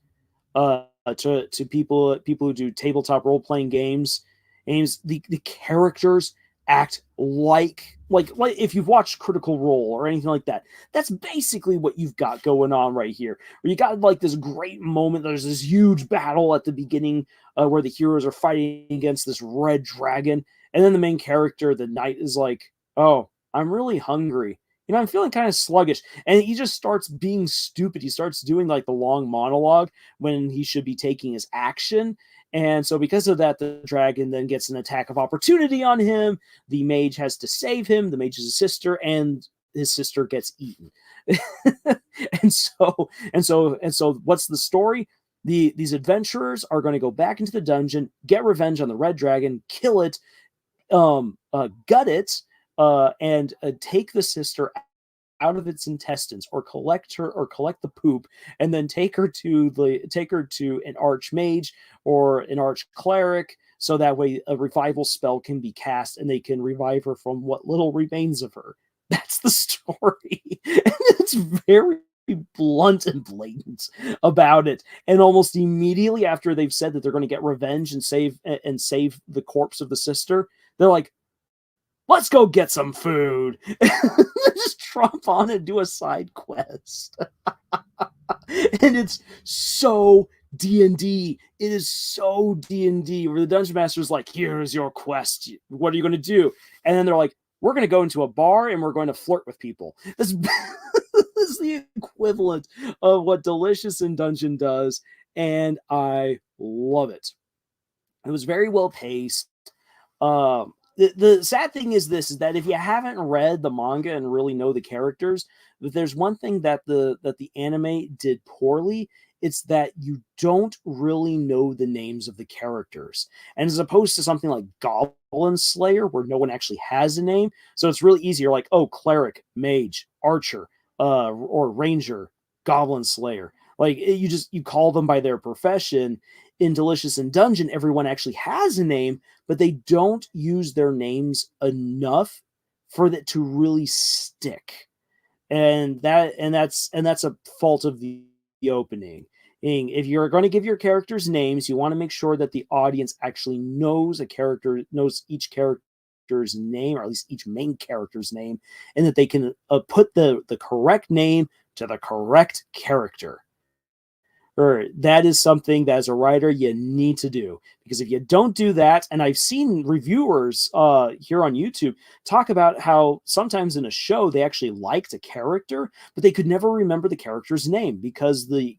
to people who do tabletop role playing games. The characters act like if you've watched Critical Role or anything like that. That's basically what you've got going on right here. Where you got like this great moment. There's this huge battle at the beginning, where the heroes are fighting against this red dragon, and then the main character, the knight, is like, "Oh, I'm really hungry. I'm feeling kind of sluggish," and he just starts being stupid. He starts doing like the long monologue when he should be taking his action. And so, because of that, the dragon then gets an attack of opportunity on him. The mage has to save him. The mage is his sister, and his sister gets eaten. and so, what's the story? These adventurers are going to go back into the dungeon, get revenge on the red dragon, kill it, gut it, and take the sister out of its intestines, or collect the poop, and then take her to an archmage or an arch cleric, so that way a revival spell can be cast and they can revive her from what little remains of her. That's the story. And it's very blunt and blatant about it. And almost immediately after they've said that they're going to get revenge and save the corpse of the sister, they're like, let's go get some food. Just tromp on and do a side quest. And it's so D&D. It is so D&D, where the dungeon master is like, here's your quest. What are you going to do? And then they're like, we're going to go into a bar and we're going to flirt with people. This is the equivalent of what Delicious in Dungeon does. And I love it. It was very well paced. The sad thing is this, is that if you haven't read the manga and really know the characters, if there's one thing that the anime did poorly, it's that you don't really know the names of the characters. And as opposed to something like Goblin Slayer, where no one actually has a name, so it's really easy. You're like, oh, cleric, mage, archer, or ranger, Goblin Slayer. Like, you call them by their profession. In Delicious in Dungeon, everyone actually has a name, but they don't use their names enough for that to really stick. And that's a fault of the opening. If you're going to give your characters names, you want to make sure that the audience actually knows each character's name, or at least each main character's name, and that they can put the correct name to the correct character. Or that is something that, as a writer, you need to do, because if you don't do that, and I've seen reviewers here on YouTube talk about how sometimes in a show they actually liked a character, but they could never remember the character's name because the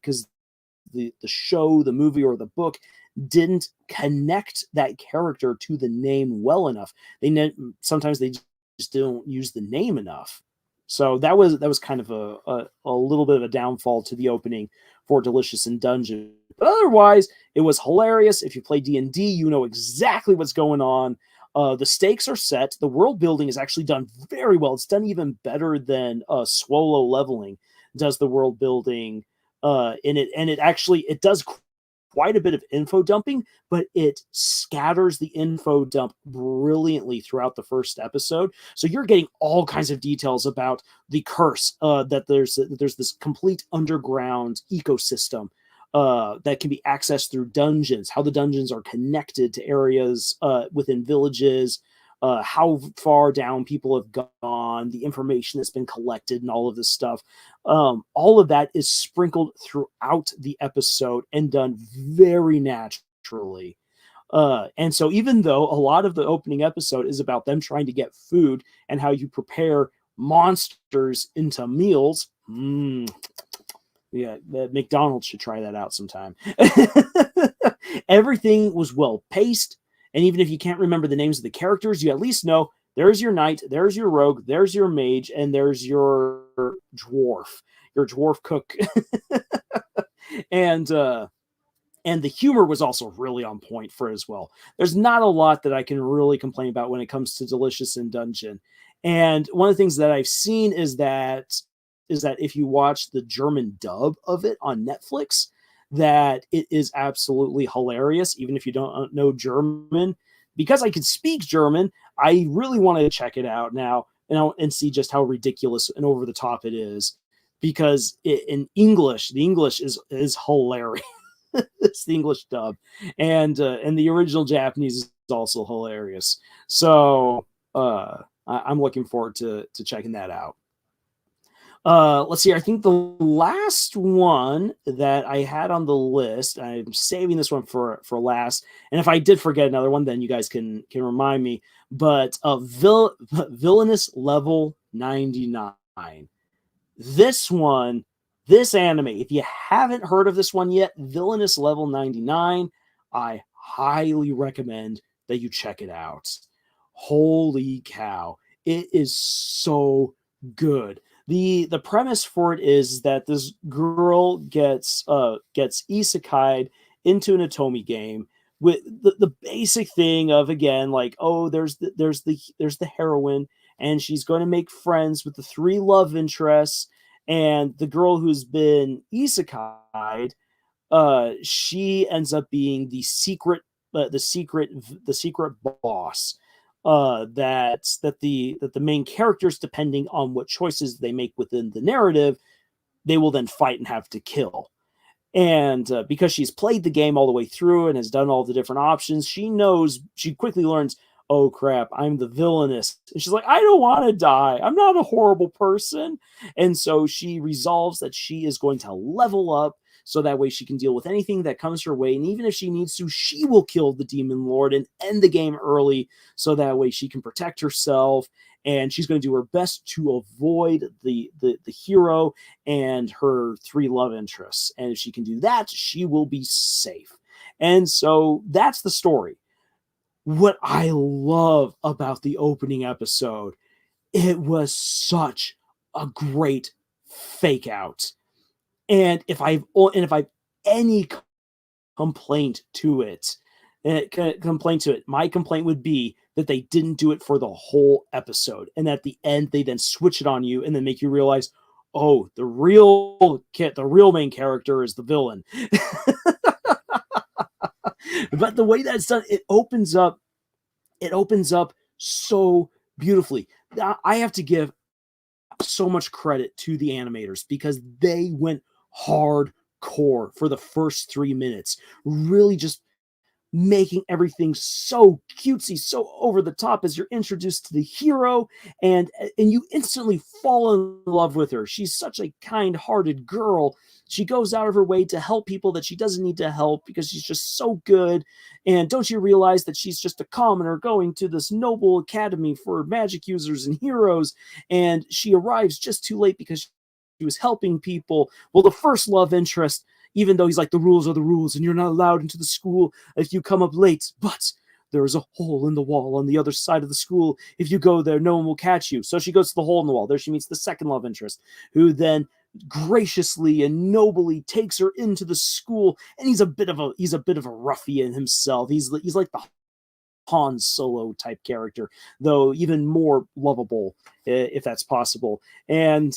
show, the movie, or the book didn't connect that character to the name well enough. Sometimes they just don't use the name enough. So that was kind of a little bit of a downfall to the opening for Delicious in Dungeon. But otherwise, it was hilarious. If you play D&D, you know exactly what's going on. The stakes are set. The world building is actually done very well. It's done even better than Swolo Leveling does the world building in it. And it does quite a bit of info dumping, but it scatters the info dump brilliantly throughout the first episode. So you're getting all kinds of details about the curse, that there's this complete underground ecosystem that can be accessed through dungeons, how the dungeons are connected to areas within villages, how far down people have gone, the information that's been collected, and all of this stuff. All of that is sprinkled throughout the episode and done very naturally. And so, even though a lot of the opening episode is about them trying to get food and how you prepare monsters into meals, Yeah, McDonald's should try that out sometime. Everything was well paced, and even if you can't remember the names of the characters, you at least know there's your knight, there's your rogue, there's your mage, and there's your dwarf cook. and and the humor was also really on point for it as well. There's not a lot that I can really complain about when it comes to Delicious in Dungeon. And one of the things that I've seen is that if you watch the German dub of it on Netflix, that it is absolutely hilarious, even if you don't know German. Because I can speak German, I really want to check it out now and see just how ridiculous and over the top it is. Because in English, the English is hilarious. It's the English dub, and the original Japanese is also hilarious. So I'm looking forward to checking that out. Let's see. I think the last one that I had on the list, I'm saving this one for last. And if I did forget another one, then you guys can remind me. But Villainous Level 99. This one, this anime, if you haven't heard of this one yet, Villainous Level 99, I highly recommend that you check it out. Holy cow. It is so good. The premise for it is that this girl gets isekai'd into an Otomi game with the basic thing of, again, like, oh, there's the heroine, and she's going to make friends with the three love interests, and the girl who's been isekai'd, she ends up being the secret boss, that the main characters, depending on what choices they make within the narrative, they will then fight and have to kill. And because she's played the game all the way through and has done all the different options, she quickly learns, oh crap, I'm the villainess. And she's like, I don't want to die. I'm not a horrible person. And so she resolves that she is going to level up so that way she can deal with anything that comes her way. And even if she needs to, she will kill the demon lord and end the game early so that way she can protect herself. And she's going to do her best to avoid the hero and her three love interests. And if she can do that, she will be safe. And so that's the story. What I love about the opening episode, it was such a great fake out. And if I've any complaint to it, my complaint would be that they didn't do it for the whole episode, and at the end they then switch it on you and then make you realize, oh, the real main character is the villain. But the way that's done, it opens up so beautifully. I have to give so much credit to the animators because they went hardcore for the first 3 minutes, really just making everything so cutesy, so over the top as you're introduced to the hero, and you instantly fall in love with her. She's such a kind-hearted girl. She goes out of her way to help people that she doesn't need to help because she's just so good. And don't you realize that she's just a commoner going to this noble academy for magic users and heroes, and she arrives just too late because she was helping people. Well, the first love interest, even though he's like, the rules are the rules and you're not allowed into the school if you come up late, but there is a hole in the wall on the other side of the school. If you go there, no one will catch you. So she goes to the hole in the wall. There she meets the second love interest, who then graciously and nobly takes her into the school. And he's a bit of a ruffian himself. He's like the Han Solo type character, though even more lovable, if that's possible. And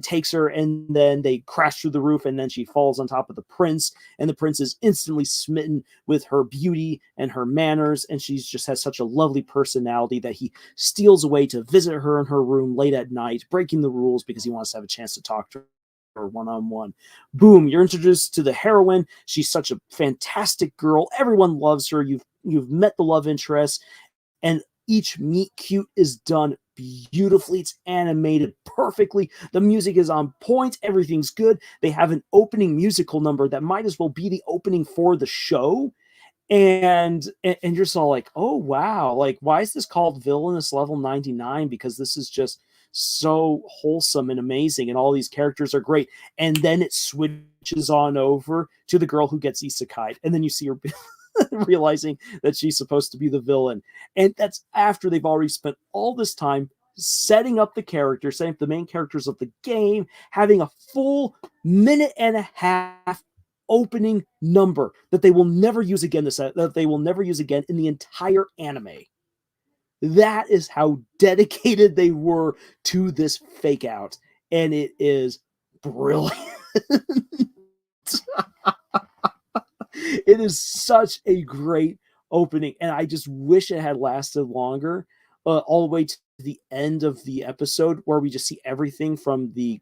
takes her, and then they crash through the roof, and then she falls on top of the prince, and the prince is instantly smitten with her beauty and her manners, and she just has such a lovely personality that he steals away to visit her in her room late at night, breaking the rules because he wants to have a chance to talk to her one-on-one. Boom, you're introduced to the heroine. She's such a fantastic girl. Everyone loves her. You've met the love interest, and each meet cute is done beautifully. It's animated perfectly. The music is on point. Everything's good. They have an opening musical number that might as well be the opening for the show. And you're just all like, oh wow, like, why is this called Villainous Level 99? Because this is just so wholesome and amazing, and all these characters are great. And then it switches on over to the girl who gets isekai, and then you see her realizing that she's supposed to be the villain. And that's after they've already spent all this time setting up the characters, setting up the main characters of the game, having a full minute and a half opening number that they will never use again. That they will never use again in the entire anime. That is how dedicated they were to this fake out, and it is brilliant. It is such a great opening, and I just wish it had lasted longer, all the way to the end of the episode, where we just see everything from the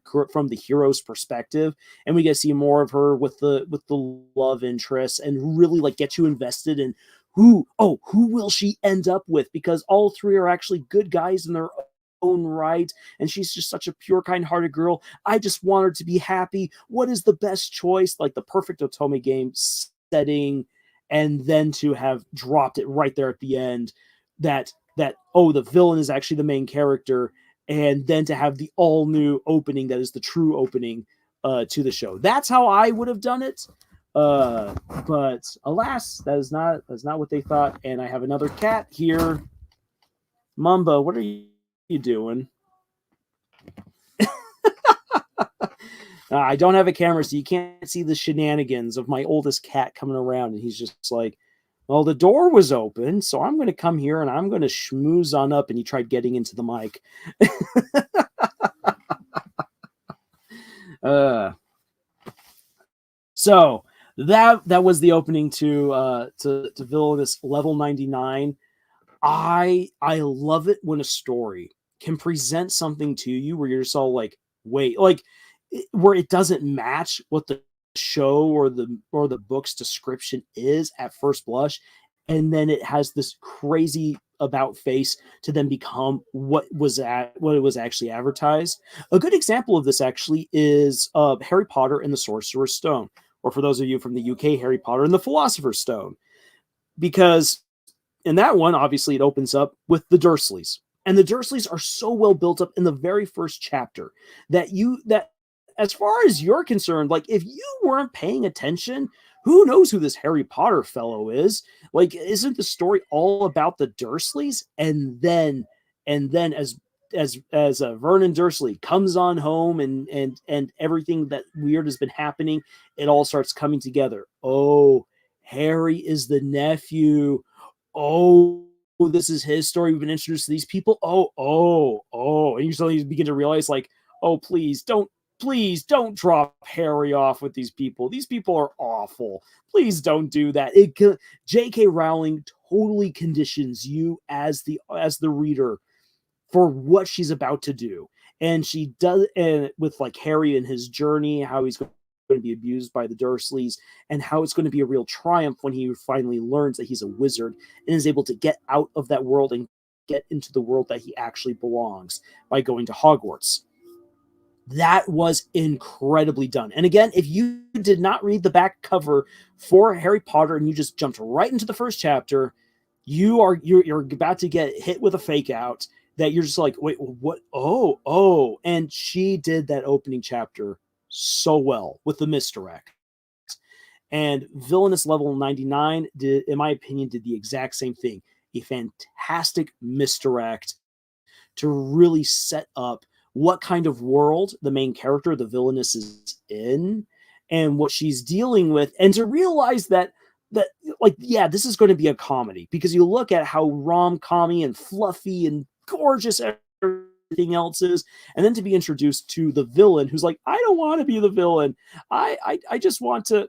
hero's perspective, and we get to see more of her with the love interest, and really like get you invested in who will she end up with, because all three are actually good guys in their own right, and she's just such a pure, kind-hearted girl. I just want her to be happy. What is the best choice? Like the perfect Otome game setting, and then to have dropped it right there at the end that the villain is actually the main character, and then to have the all new opening that is the true opening to the show. That's how I would have done it. But alas, that's not what they thought. And I have another cat here. Mamba, what are you doing? I don't have a camera, so you can't see the shenanigans of my oldest cat coming around. And he's just like, well, the door was open, so I'm going to come here and I'm going to schmooze on up. And he tried getting into the mic. So that was the opening to Villainous Level 99. I love it when a story can present something to you where you're just all like, wait, like where it doesn't match what the show or the book's description is at first blush, and then it has this crazy about face to then become what it was actually advertised. A good example of this actually is Harry Potter and the Sorcerer's Stone, or for those of you from the UK, Harry Potter and the Philosopher's Stone, because in that one, obviously, it opens up with the Dursleys. And the Dursleys are so well built up in the very first chapter that as far as you're concerned, like if you weren't paying attention, who knows who this Harry Potter fellow is? Like, isn't the story all about the Dursleys? And then as Vernon Dursley comes on home and everything that weird has been happening, it all starts coming together. Oh, Harry is the nephew. Oh, this is his story. We've been introduced to these people. And you suddenly begin to realize, like, oh, please don't drop Harry off with these people. These people are awful. Please don't do that. J.K. Rowling totally conditions you as the reader for what she's about to do. And she does, and with like Harry and his journey, how he's going to be abused by the Dursleys, and how it's going to be a real triumph when he finally learns that he's a wizard and is able to get out of that world and get into the world that he actually belongs by going to Hogwarts. That was incredibly done. And again, if you did not read the back cover for Harry Potter and you just jumped right into the first chapter, you're about to get hit with a fake out that you're just like, wait, what? Oh. And she did that opening chapter so well with the misdirect. And Villainous Level 99 did, in my opinion, did the exact same thing. A fantastic misdirect to really set up what kind of world the main character, the villainess, is in, and what she's dealing with, and to realize that like, yeah, this is going to be a comedy, because you look at how rom-commy and fluffy and gorgeous everything else is, and then to be introduced to the villain who's like, I don't want to be the villain. I just want to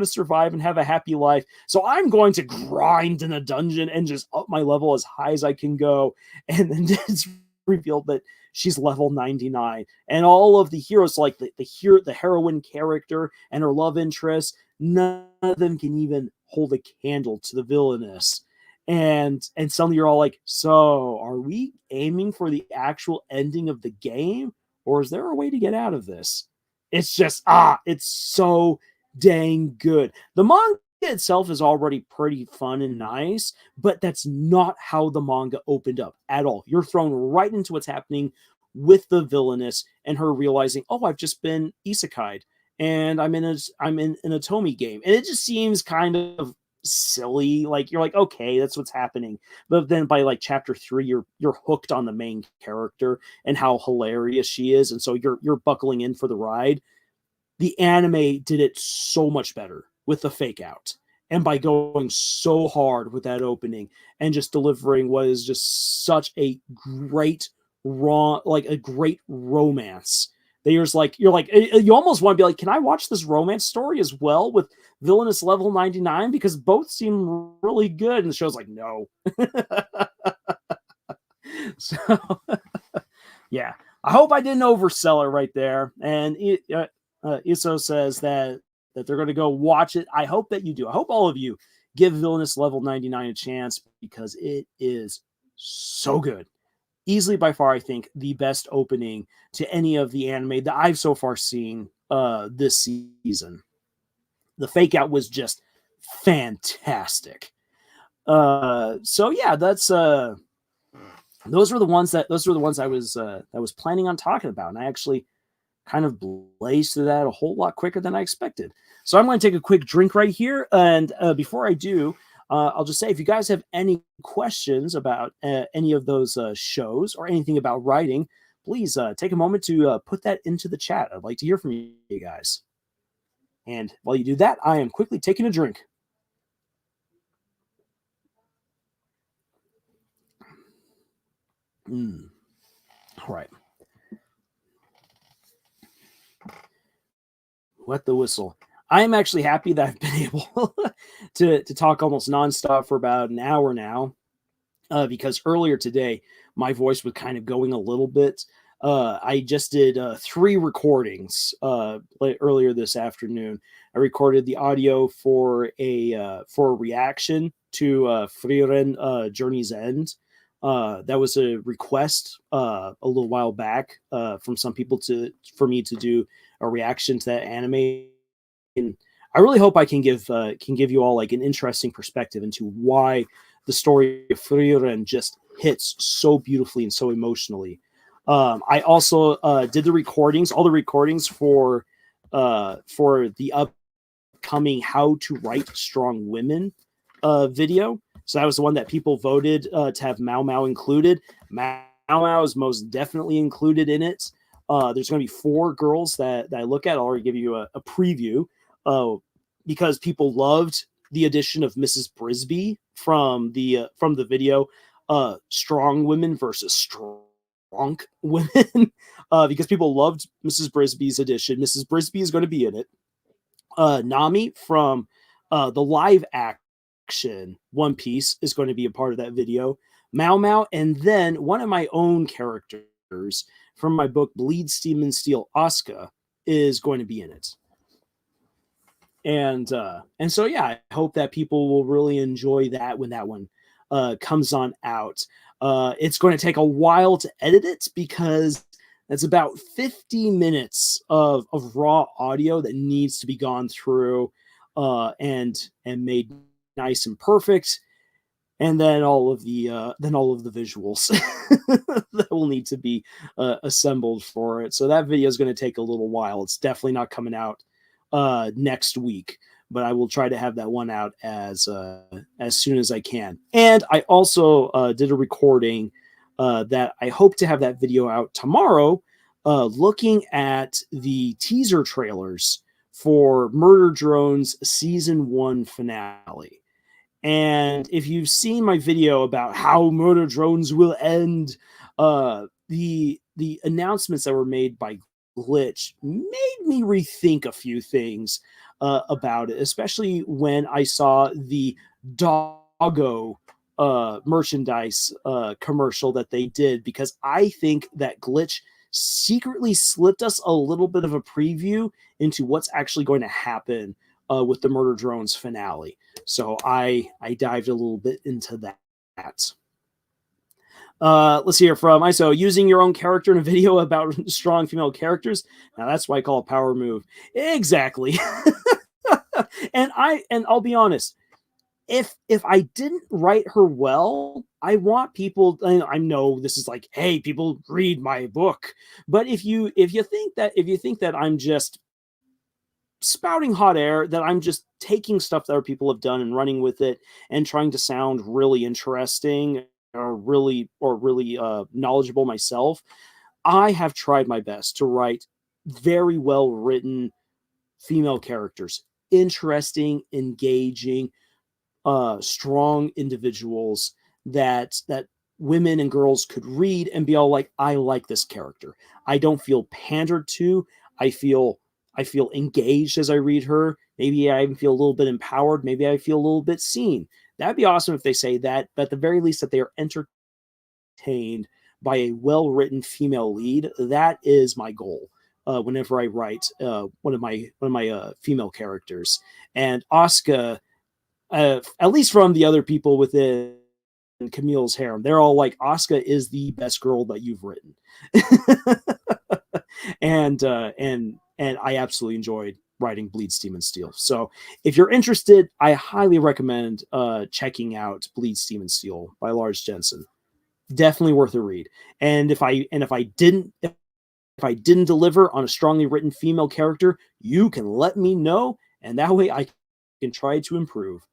survive and have a happy life. So I'm going to grind in a dungeon and just up my level as high as I can go. And then it's revealed that she's level 99, and all of the heroes, like the heroine character and her love interest, none of them can even hold a candle to the villainess. And suddenly you're all like, so are we aiming for the actual ending of the game, or is there a way to get out of this? It's just it's so dang good. The manga itself is already pretty fun and nice, but that's not how the manga opened up at all. You're thrown right into what's happening with the villainess and her realizing, oh, I've just been isekai'd and I'm in an Atomi game. And it just seems kind of silly. Like you're like, okay, that's what's happening. But then by like chapter 3, you're hooked on the main character and how hilarious she is. And so you're buckling in for the ride. The anime did it so much better with the fake out and by going so hard with that opening and just delivering what is just such a great like a great romance. You're like you almost want to be like, can I watch this romance story as well with Villainous Level 99 because both seem really good, and the show's like, no. So yeah, I hope I didn't oversell it right there. And Iso says that they're going to go watch it. I hope that you do. I hope all of you give Villainous Level 99 a chance because it is so good. Easily by far, I think, the best opening to any of the anime that I've so far seen this season. The fake out was just fantastic. So yeah, that's those were the ones I was planning on talking about, and I actually kind of blazed through that a whole lot quicker than I expected. So I'm going to take a quick drink right here, and before I do, I'll just say if you guys have any questions about any of those shows or anything about writing, please take a moment to put that into the chat. I'd like to hear from you guys. And while you do that, I am quickly taking a drink. All right. Wet the whistle. I am actually happy that I've been able to talk almost nonstop for about an hour now, because earlier today my voice was kind of going a little bit. I just did 3 recordings earlier this afternoon. I recorded the audio for a reaction to Frieren Journey's End. That was a request a little while back from some people for me to do a reaction to that anime, and I really hope I can give you all like an interesting perspective into why the story of Frieren just hits so beautifully and so emotionally. I also did all the recordings for the upcoming How to Write Strong Women video. So that was the one that people voted to have Mao Mao included. Mao Mao is most definitely included in it. There's going to be 4 girls that I look at. I'll already give you a preview because people loved the addition of Mrs. Brisby from the video, strong women versus strong women, because people loved Mrs. Brisby's addition. Mrs. Brisby is going to be in it. Nami from the live action One Piece is going to be a part of that video. Mao Mao, and then one of my own characters from my book Bleed, Steam, and Steel, Asuka, is going to be in it. And so yeah, I hope that people will really enjoy that when that one comes on out. It's going to take a while to edit it because that's about 50 minutes of raw audio that needs to be gone through and made nice and perfect. And then all of the visuals that will need to be assembled for it. So that video is going to take a little while. It's definitely not coming out next week, but I will try to have that one out as soon as I can. And I also did a recording that I hope to have that video out tomorrow, looking at the teaser trailers for Murder Drone's season 1 finale. And if you've seen my video about how Murder Drones will end, the announcements that were made by Glitch made me rethink a few things about it, especially when I saw the Doggo merchandise commercial that they did, because I think that Glitch secretly slipped us a little bit of a preview into what's actually going to happen with the Murder Drones finale. So I dived a little bit into that. Let's hear from ISO. Using your own character in a video about strong female characters. Now that's why I call it power move. Exactly. And I'll be honest, if I didn't write her well, I want people. I know this is like, hey, people read my book, but if you think that I'm just spouting hot air, that I'm just taking stuff that other people have done and running with it and trying to sound really interesting or really knowledgeable myself, I have tried my best to write very well written female characters, interesting, engaging, strong individuals that women and girls could read and be all like, I like this character. I don't feel pandered to. I feel I feel engaged as I read her. Maybe I even feel a little bit empowered. Maybe I feel a little bit seen. That'd be awesome if they say that, but at the very least that they are entertained by a well-written female lead. That is my goal. Whenever I write one of my female characters, and Asuka, at least from the other people within Camille's harem, they're all like, Asuka is the best girl that you've written. And I absolutely enjoyed writing Bleed, Steam, and Steel. So if you're interested, I highly recommend checking out Bleed, Steam, and Steel by Lars Jensen. Definitely worth a read. And if I didn't deliver on a strongly written female character, you can let me know, and that way I can try to improve.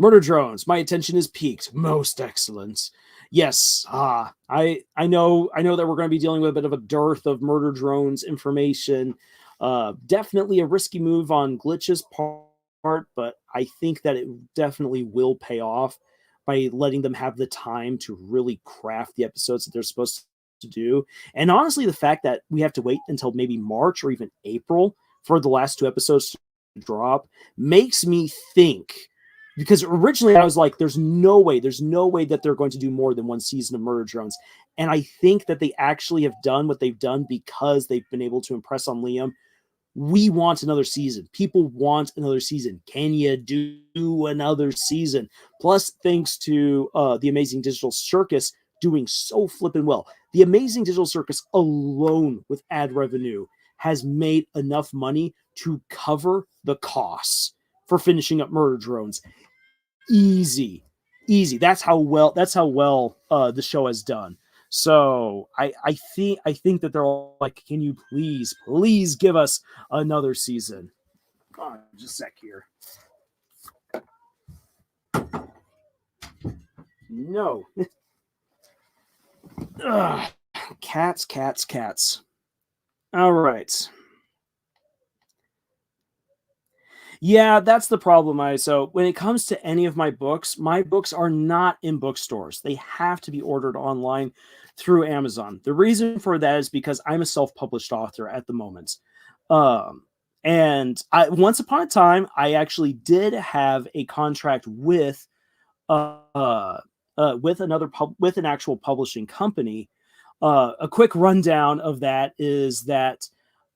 Murder drones. My attention is piqued. Most excellent. Yes, I know that we're going to be dealing with a bit of a dearth of murder drones information. Definitely a risky move on Glitch's part, but I think that it definitely will pay off by letting them have the time to really craft the episodes that they're supposed to do. And honestly, the fact that we have to wait until maybe March or even April for the last two episodes to drop makes me think, because originally I was like, there's no way that they're going to do more than one season of Murder Drones. And I think that they actually have done what they've done because they've been able to impress on Liam. We want another season. People want another season. Can you do another season? Plus, thanks to the Amazing Digital Circus doing so flippin' well. The Amazing Digital Circus alone with ad revenue has made enough money to cover the costs for finishing up Murder Drones. Easy. That's how well the show has done. So I think that they're all like, can you please give us another season? Oh, just a sec here. No. Ugh. Cats. All right. Yeah, that's the problem. So when it comes to any of my books are not in bookstores. They have to be ordered online through Amazon. The reason for that is because I'm a self-published author at the moment. Um, and once upon a time, I actually did have a contract uh, with an actual publishing company. A quick rundown of that is that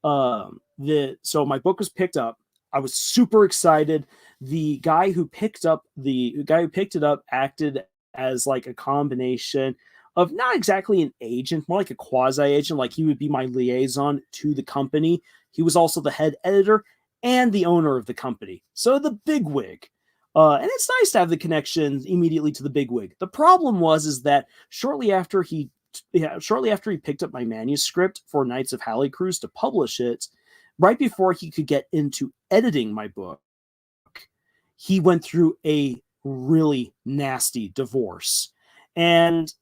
the so my book was picked up. I was super excited. The guy who picked it up acted as like a combination of not exactly an agent, more like a quasi agent. Like he would be my liaison to the company. He was also the head editor and the owner of the company, so the bigwig. And it's nice to have the connection immediately to the bigwig. The problem is that shortly after he picked up my manuscript for Knights of Halley Cruise to publish it, right before he could get into editing my book, he went through a really nasty divorce. And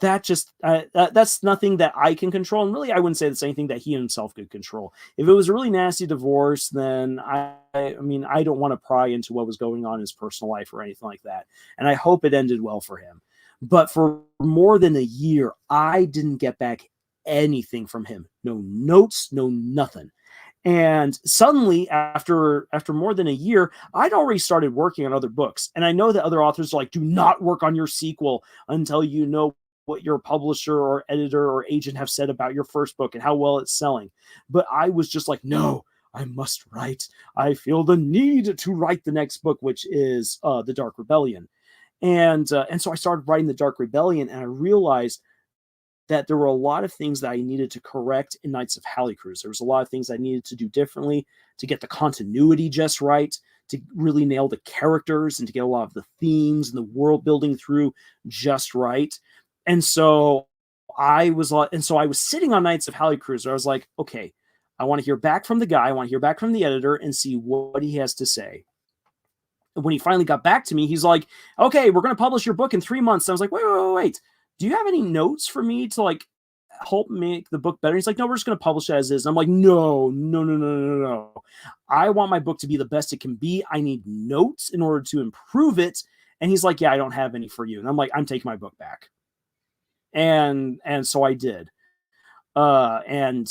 that's nothing that I can control. And really, I wouldn't say that's anything that he himself could control. If it was a really nasty divorce, then I mean, I don't want to pry into what was going on in his personal life or anything like that. And I hope it ended well for him. But for more than a year, I didn't get back anything from him. No notes, no nothing. And suddenly, after more than a year, I'd already started working on other books. And I know that other authors are like, do not work on your sequel until you know what your publisher or editor or agent have said about your first book and how well it's selling. But I was just like, no, I must write. I feel the need to write the next book, which is The Dark Rebellion. And so I started writing The Dark Rebellion, and I realized that there were a lot of things that I needed to correct in Knights of Halicruz. There was a lot of things I needed to do differently to get the continuity just right, to really nail the characters and to get a lot of the themes and the world building through just right. And so I was sitting on Knights of Halicruz where I was like, okay, I want to hear back from the guy, I want to hear back from the editor and see what he has to say. When he finally got back to me, he's like, okay, we're going to publish your book in 3 months. And I was like, wait. Do you have any notes for me to like help make the book better? He's like, no, we're just going to publish it as is. And I'm like, no. I want my book to be the best it can be. I need notes in order to improve it. And he's like, yeah, I don't have any for you. And I'm like, I'm taking my book back. And so I did. And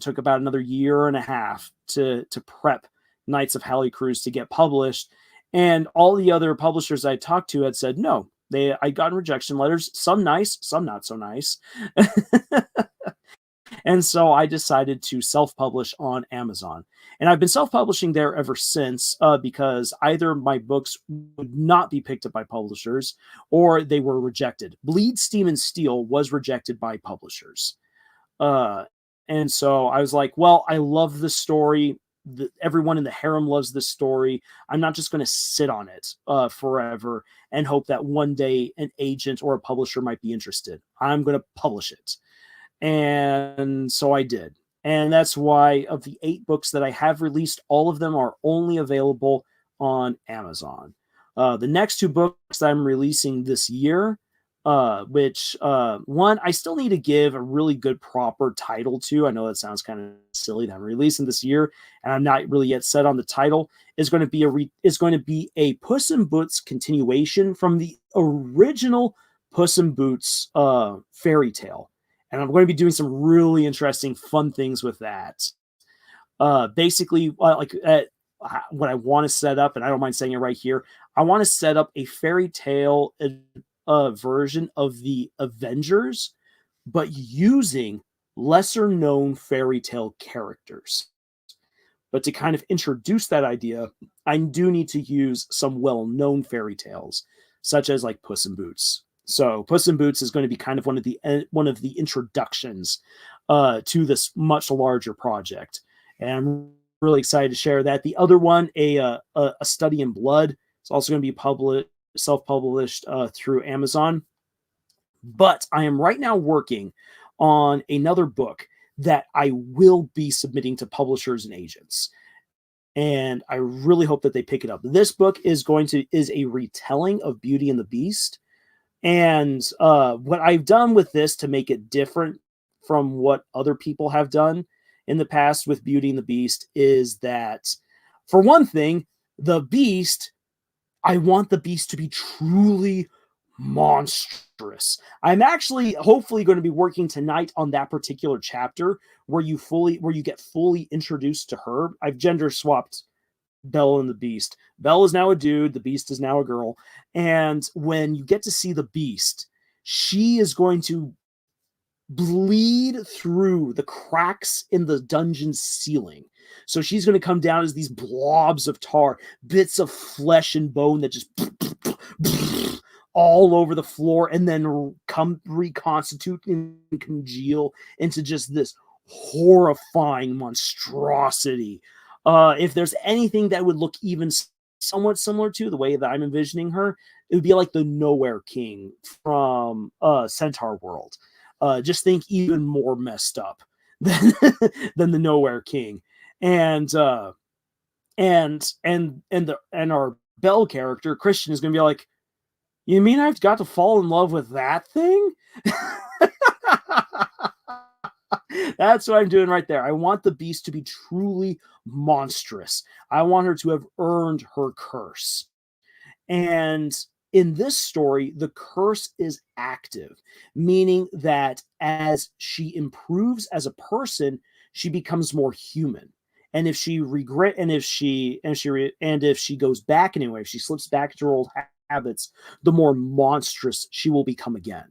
took about another year and a half to prep Knights of Halicruz to get published. And all the other publishers I talked to had said no. I got rejection letters, some nice, some not so nice. And so I decided to self-publish on Amazon. And I've been self-publishing there ever since because either my books would not be picked up by publishers or they were rejected. Bleed, Steam, and Steel was rejected by publishers. And so I was like, well, I love the story. Everyone in the harem loves this story. I'm not just going to sit on it forever and hope that one day an agent or a publisher might be interested. I'm going to publish it. And so I did. And that's why of the 8 books that I have released, all of them are only available on Amazon. The next 2 books that I'm releasing this year, which one I still need to give a really good proper title to. I know that sounds kind of silly that I'm releasing this year and I'm not really yet set on the title. Is going to be a Puss in Boots continuation from the original Puss in Boots fairy tale. And I'm going to be doing some really interesting fun things with that. Basically what I want to set up, and I don't mind saying it right here, I want to set up a fairy tale version of the Avengers, but using lesser known fairy tale characters. But to kind of introduce that idea, I do need to use some well-known fairy tales, such as like Puss in Boots. So Puss in Boots is going to be kind of one of the introductions to this much larger project, and I'm really excited to share that. The other one, a Study in Blood, is also going to be self-published through Amazon. But I am right now working on another book that I will be submitting to publishers and agents. And I really hope that they pick it up. This book is a retelling of Beauty and the Beast. And what I've done with this to make it different from what other people have done in the past with Beauty and the Beast is that, for one thing, I want the Beast to be truly monstrous. I'm actually hopefully going to be working tonight on that particular chapter where you get fully introduced to her. I've gender swapped Belle and the Beast. Belle is now a dude, the Beast is now a girl. And when you get to see the Beast, she is going to bleed through the cracks in the dungeon ceiling. So she's going to come down as these blobs of tar, bits of flesh and bone that just all over the floor, and then reconstitute and congeal into just this horrifying monstrosity. If there's anything that would look even somewhat similar to the way that I'm envisioning her, it would be like the Nowhere King from Centaur World. Just think even more messed up than the Nowhere King. And our Belle character, Christian, is going to be like, you mean I've got to fall in love with that thing? That's what I'm doing right there. I want the Beast to be truly monstrous. I want her to have earned her curse. And in this story, the curse is active, meaning that as she improves as a person, she becomes more human. And if she goes back anyway, if she slips back into her old habits, the more monstrous she will become again.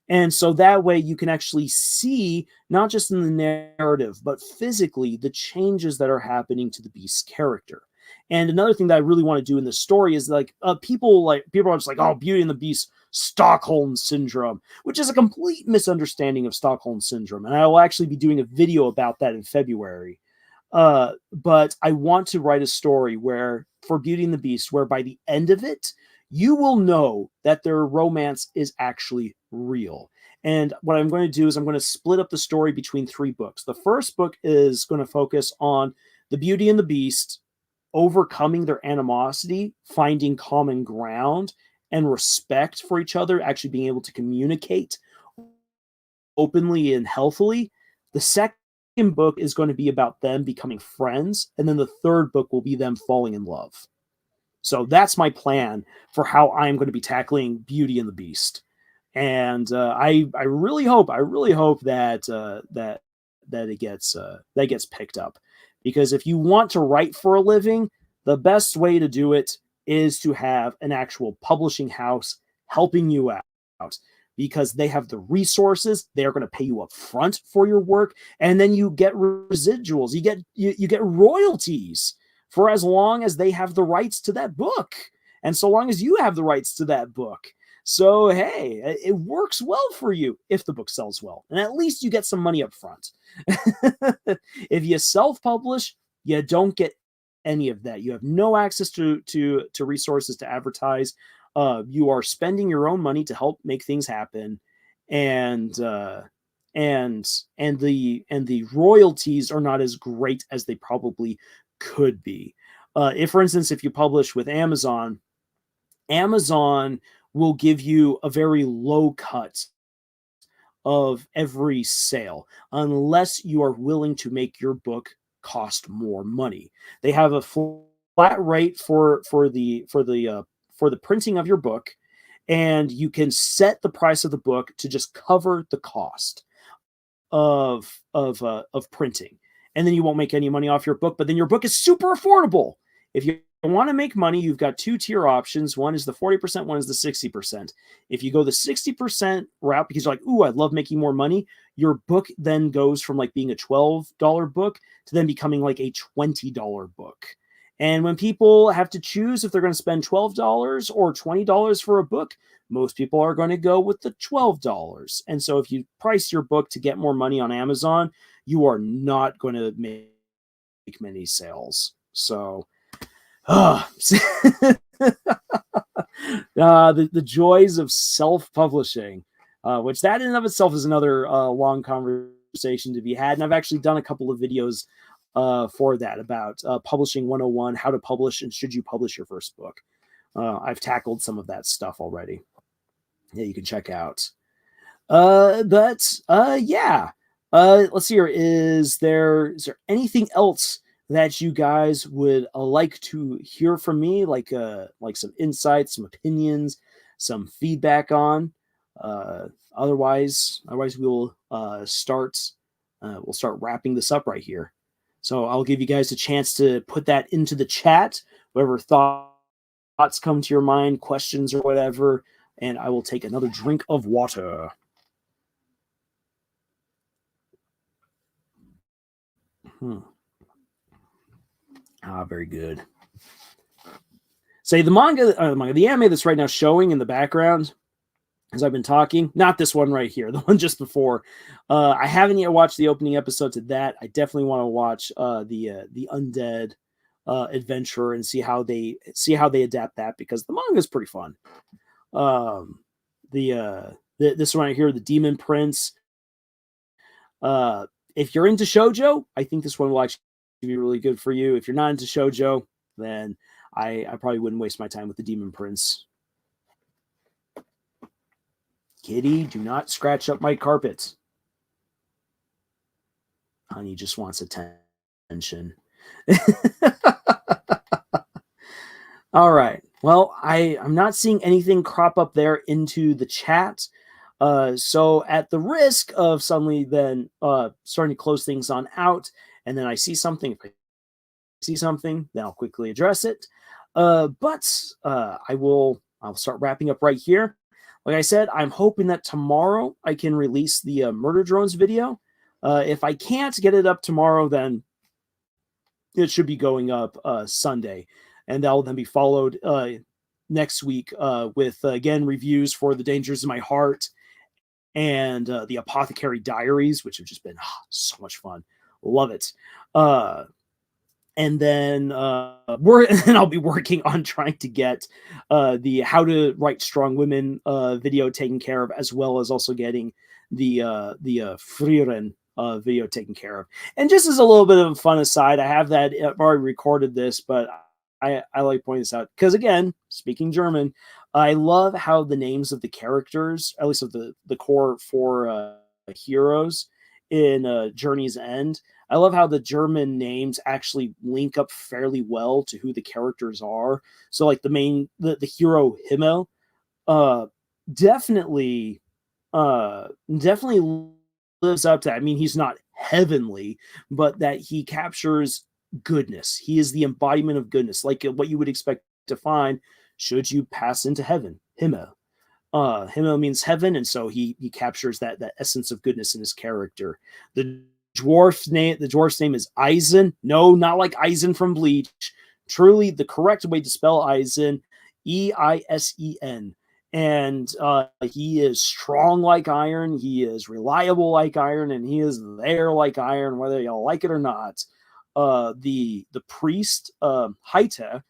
And so that way you can actually see, not just in the narrative, but physically, the changes that are happening to the Beast's character. And another thing that I really want to do in this story is like people are just like, oh, Beauty and the Beast, Stockholm syndrome, which is a complete misunderstanding of Stockholm syndrome. And I will actually be doing a video about that in February. But I want to write a story where, for Beauty and the Beast, where by the end of it, you will know that their romance is actually real. And what I'm going to do is I'm going to split up the story between 3 books. The first book is going to focus on the Beauty and the Beast overcoming their animosity, finding common ground and respect for each other, actually being able to communicate openly and healthily. The second book is going to be about them becoming friends, and then the third book will be them falling in love. So that's my plan for how I'm going to be tackling Beauty and the Beast. And I really hope that it gets picked up, because if you want to write for a living, the best way to do it is to have an actual publishing house helping you out, because they have the resources. They are going to pay you up front for your work, and then you get residuals. You get royalties for as long as they have the rights to that book, and so long as you have the rights to that book. So, hey, it works well for you if the book sells well, and at least you get some money up front. If you self-publish, you don't get any of that. You have no access to resources to advertise. You are spending your own money to help make things happen, and the royalties are not as great as they probably could be. If, for instance, if you publish with Amazon will give you a very low cut of every sale, unless you are willing to make your book cost more money. They have a flat rate for the printing of your book, and you can set the price of the book to just cover the cost of printing, and then you won't make any money off your book. But then your book is super affordable. If you want to make money, you've got 2 tier options. One is the 40%, one is the 60%. If you go the 60% route because you're like, ooh, I love making more money, your book then goes from like being a $12 book to then becoming like a $20 book. And when people have to choose if they're going to spend $12 or $20 for a book, most people are going to go with the $12. And so if you price your book to get more money on Amazon, you are not going to make many sales. So the joys of self-publishing, which that in and of itself is another long conversation to be had. And I've actually done a couple of videos for that about publishing 101, how to publish, and should you publish your first book. I've tackled some of that stuff already. Yeah, you can check out. Yeah. Let's see here. Is there anything else that you guys would like to hear from me, like some insights, some opinions, some feedback on? Otherwise we'll start wrapping this up right here. So I'll give you guys a chance to put that into the chat, whatever thoughts come to your mind, questions or whatever, and I will take another drink of water. Very good. Say the anime that's right now showing in the background as I've been talking, not this one right here, the one just before. I haven't yet watched the opening episode to that. I definitely want to watch the Undead Adventure and see how they adapt that, because the manga is pretty fun. This one right here, the Demon Prince. If you're into shoujo, I think this one will actually be really good for you. If you're not into shoujo, then I probably wouldn't waste my time with the Demon Prince. Kitty, do not scratch up my carpet. Honey just wants attention. All right. Well, I'm not seeing anything crop up there into the chat. So at the risk of suddenly then starting to close things on out, and then I see something, then I'll quickly address it. But I'll start wrapping up right here. Like I said, I'm hoping that tomorrow I can release the Murder Drones video. If I can't get it up tomorrow, then it should be going up Sunday, and that will then be followed next week with again reviews for The Dangers of My Heart and the Apothecary Diaries, which have just been so much fun. Love it. And then and I'll be working on trying to get the How to Write Strong Women video taken care of, as well as also getting the Frieren video taken care of. And just as a little bit of a fun aside, I have that I've already recorded this, but I like pointing this out because, again, speaking German, I love how the names of the characters, at least of the core four heroes in Journey's End, I love how the German names actually link up fairly well to who the characters are. So, like the hero Himmel, uh, definitely, definitely lives up to that. I mean, he's not heavenly, but that he captures goodness. He is the embodiment of goodness, like what you would expect to find should you pass into heaven. Himmel. Himmel means heaven, and so he captures that essence of goodness in his character. The dwarf's name is Eisen. No, not like Eisen from Bleach. Truly, the correct way to spell Eisen, Eisen. And he is strong like iron. He is reliable like iron, and he is there like iron, whether you like it or not. The priest Haita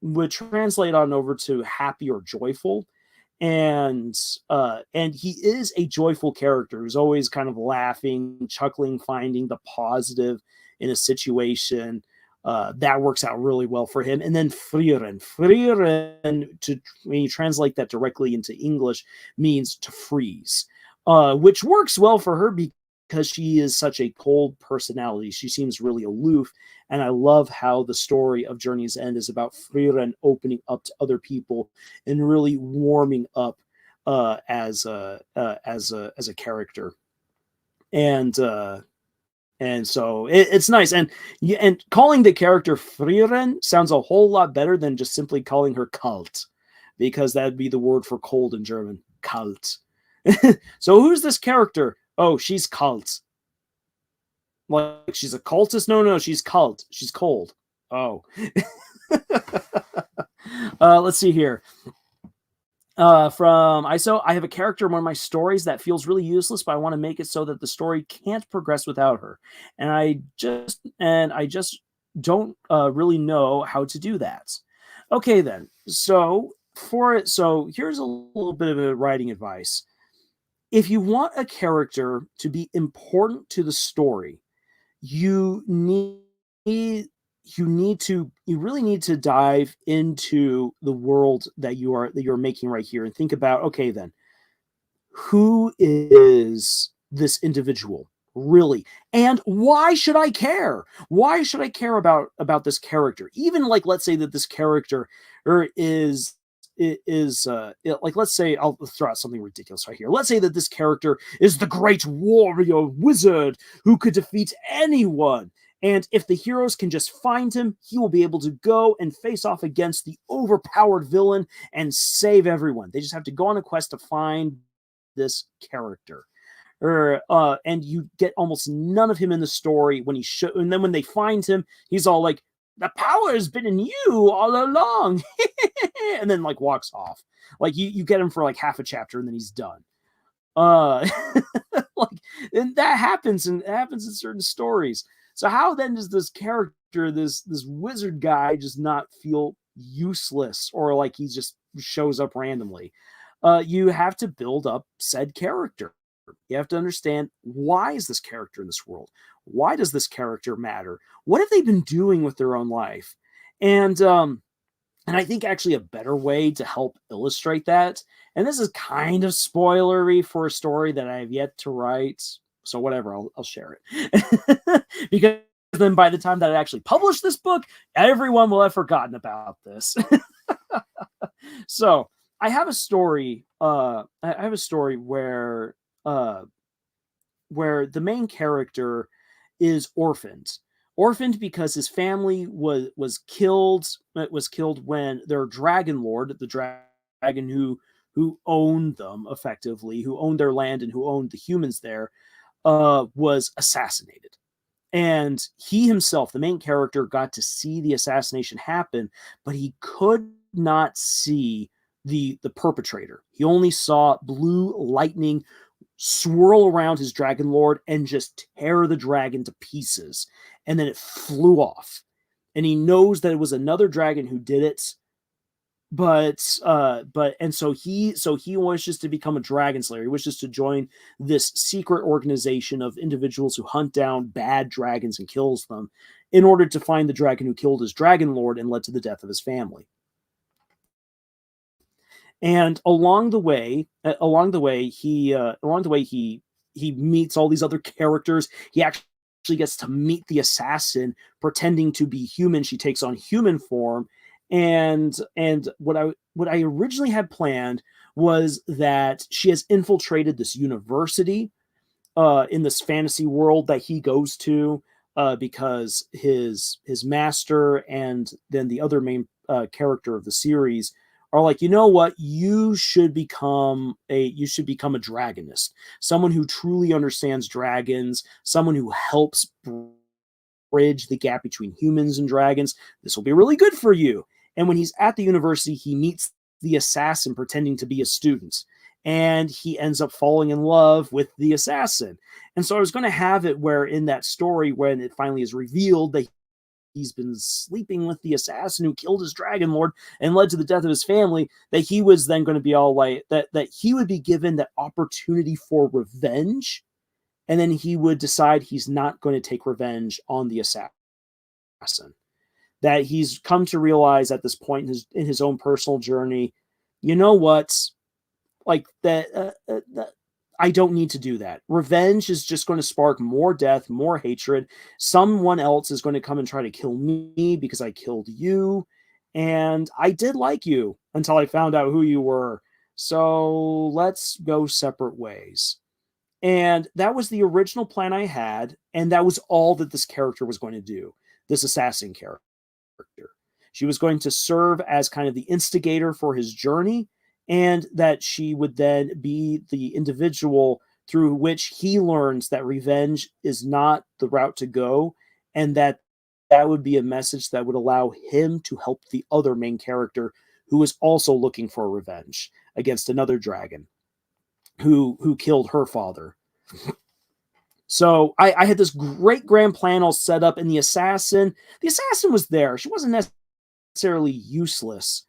would translate on over to happy or joyful, and he is a joyful character who's always kind of laughing, chuckling, finding the positive in a situation. That works out really well for him. And then Frieren, when you translate that directly into English, means to freeze, which works well for her because she is such a cold personality. She seems really aloof. And I love how the story of Journey's End is about Frieren opening up to other people and really warming up as a character. And so it's nice. And calling the character Frieren sounds a whole lot better than just simply calling her Kalt, because that'd be the word for cold in German, Kalt. So who's this character? Oh, she's Kalt. Like she's a cultist? No, she's Kalt. She's cold. Oh. Let's see here. From ISO, I have a character in one of my stories that feels really useless, but I want to make it so that the story can't progress without her. And I just don't really know how to do that. Okay, then. So here's a little bit of a writing advice. If you want a character to be important to the story, you really need to dive into the world that you're making right here and think about, okay, then who is this individual really, and why should I care? Why should I care about this character? Even like, let's say that this character is like, let's say, I'll throw out something ridiculous right here. Let's say that this character is the great warrior wizard who could defeat anyone. And if the heroes can just find him, he will be able to go and face off against the overpowered villain and save everyone. They just have to go on a quest to find this character. And you get almost none of him in the story and then when they find him, he's all like, the power has been in you all along. And then like walks off. Like you get him for like half a chapter and then he's done. Like, and that happens in certain stories. So how then does this character, this wizard guy, just not feel useless or like he just shows up randomly? You have to build up said character. You have to understand, why is this character in this world? Why does this character matter? What have they been doing with their own life? And I think actually a better way to help illustrate that, and this is kind of spoilery for a story that I have yet to write, so whatever, I'll share it. Because then by the time that I actually publish this book, everyone will have forgotten about this. So I have a story. I have a story where the main character is orphaned because his family was killed. It was killed when their dragon lord, the dragon who owned them effectively, who owned their land and who owned the humans there, was assassinated. And he himself, the main character, got to see the assassination happen, but he could not see the perpetrator. He only saw blue lightning swirl around his dragon lord and just tear the dragon to pieces. And then it flew off. And he knows that it was another dragon who did it. And so he wishes to become a dragon slayer. He wishes to join this secret organization of individuals who hunt down bad dragons and kills them in order to find the dragon who killed his dragon lord and led to the death of his family. And along the way, he meets all these other characters. He actually gets to meet the assassin pretending to be human. She takes on human form, and what I originally had planned was that she has infiltrated this university in this fantasy world that he goes to because his master and then the other main character of the series are like, you know what, you should become a dragonist, someone who truly understands dragons, someone who helps bridge the gap between humans and dragons. This will be really good for you. And when he's at the university, he meets the assassin pretending to be a student, and he ends up falling in love with the assassin. And so I was going to have it where in that story, when it finally is revealed that he's been sleeping with the assassin who killed his dragon lord and led to the death of his family, that he was then going to be all like that he would be given that opportunity for revenge, and then he would decide he's not going to take revenge on the assassin. That he's come to realize at this point in his own personal journey, you know what, like that I don't need to do that. Revenge is just going to spark more death, more hatred. Someone else is going to come and try to kill me because I killed you. And I did like you until I found out who you were. So let's go separate ways. And that was the original plan I had. And that was all that this character was going to do, this assassin character. She was going to serve as kind of the instigator for his journey, and that she would then be the individual through which he learns that revenge is not the route to go, and that would be a message that would allow him to help the other main character who is also looking for revenge against another dragon who killed her father. So I had this great grand plan all set up, and the assassin was there. She wasn't necessarily useless,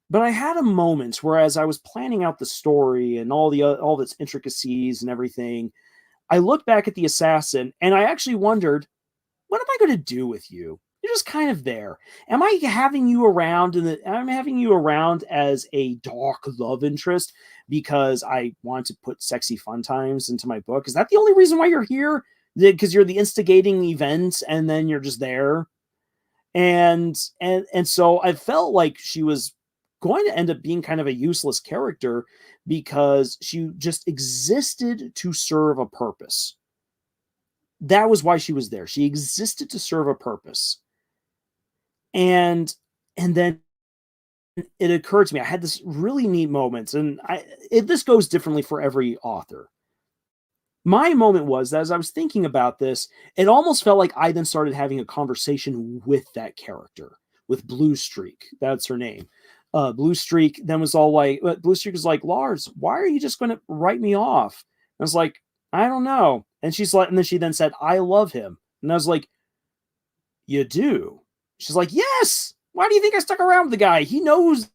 but I had a moment where, as I was planning out the story and all its intricacies and everything, I looked back at the assassin and I actually wondered, what am I going to do with you? You're just kind of there. Am I having you around I'm having you around as a dark love interest because I want to put sexy fun times into my book? Is that the only reason why you're here? Because you're the instigating event and then you're just there? And so I felt like she was going to end up being kind of a useless character because she just existed to serve a purpose. That was why she was there. She existed to serve a purpose. And then it occurred to me, I had this really neat moment, and this goes differently for every author. My moment was that as I was thinking about this, it almost felt like I then started having a conversation with that character, with Blue Streak. That's her name. Blue Streak then was all like, Blue Streak was like, Lars, why are you just going to write me off? I was like, I don't know. And she's like, and then she then said, I love him. And I was like, you do? She's like, yes. Why do you think I stuck around with the guy? He knows,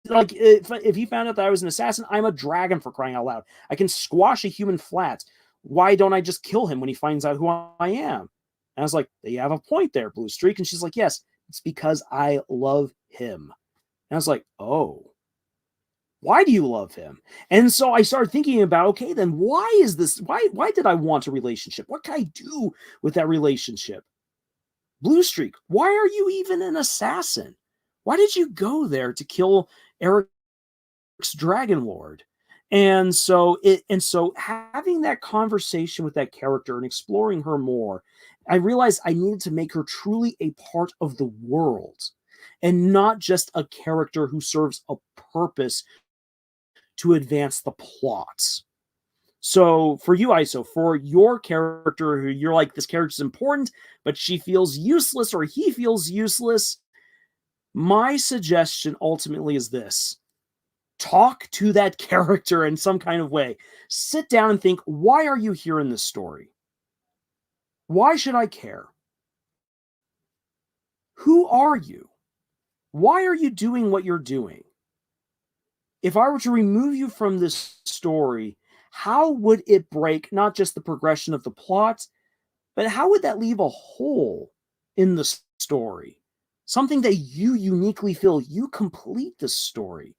like, if he found out that I was an assassin, I'm a dragon, for crying out loud. I can squash a human flat. Why don't I just kill him when he finds out who I am? And I was like, you have a point there, Blue Streak. And she's like, yes, it's because I love him. And I was like, oh, why do you love him? And so I started thinking about, okay, then why is this? Why did I want a relationship? What can I do with that relationship? Blue Streak, why are you even an assassin? Why did you go there to kill Eric's Dragon Lord? And so having that conversation with that character and exploring her more, I realized I needed to make her truly a part of the world and not just a character who serves a purpose to advance the plots. So for you, ISO, for your character who you're like, this character's important, but she feels useless or he feels useless, my suggestion ultimately is this. Talk to that character in some kind of way. Sit down and think, why are you here in this story? Why should I care? Who are you? Why are you doing what you're doing? If I were to remove you from this story, how would it break not just the progression of the plot, but how would that leave a hole in the story? Something that you uniquely feel you complete the story.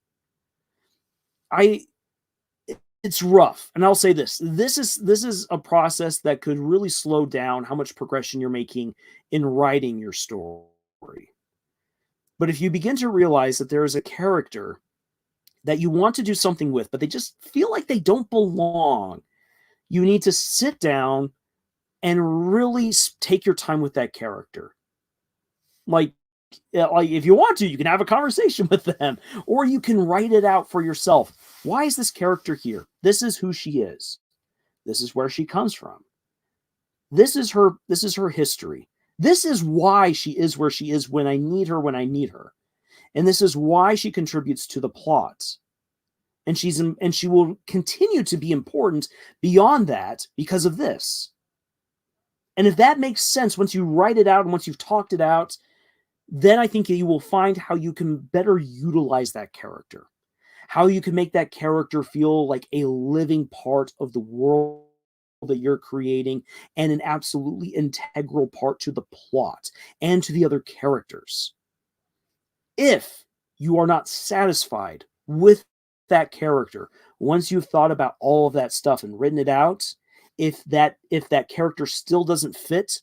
It's rough, and I'll say this. This is a process that could really slow down how much progression you're making in writing your story. But if you begin to realize that there is a character that you want to do something with, but they just feel like they don't belong, you need to sit down and really take your time with that character. Like if you want to, you can have a conversation with them, or you can write it out for yourself. Why is this character here? This is who she is. This is where she comes from. This is her history. This is why she is where she is when I need her. And this is why she contributes to the plot. And she will continue to be important beyond that because of this. And if that makes sense, once you write it out and once you've talked it out, then I think you will find how you can better utilize that character, how you can make that character feel like a living part of the world that you're creating and an absolutely integral part to the plot and to the other characters. If you are not satisfied with that character, once you've thought about all of that stuff and written it out, if that character still doesn't fit,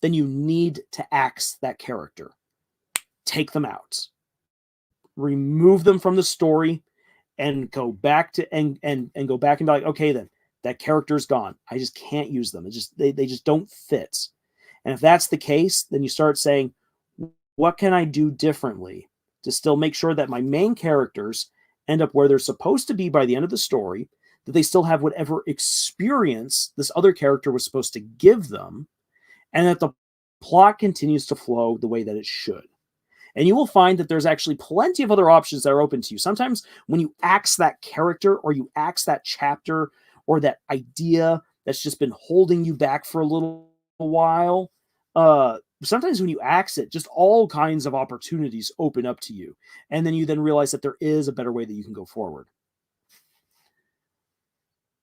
then you need to axe that character. Take them out. Remove them from the story and go back to and go back and be like, okay, then that character's gone. I just can't use them. They just don't fit. And if that's the case, then you start saying, what can I do differently to still make sure that my main characters end up where they're supposed to be by the end of the story, that they still have whatever experience this other character was supposed to give them, and that the plot continues to flow the way that it should. And you will find that there's actually plenty of other options that are open to you. Sometimes when you axe that character or you axe that chapter or that idea that's just been holding you back for a little while, sometimes when you axe it, just all kinds of opportunities open up to you. And then you realize that there is a better way that you can go forward.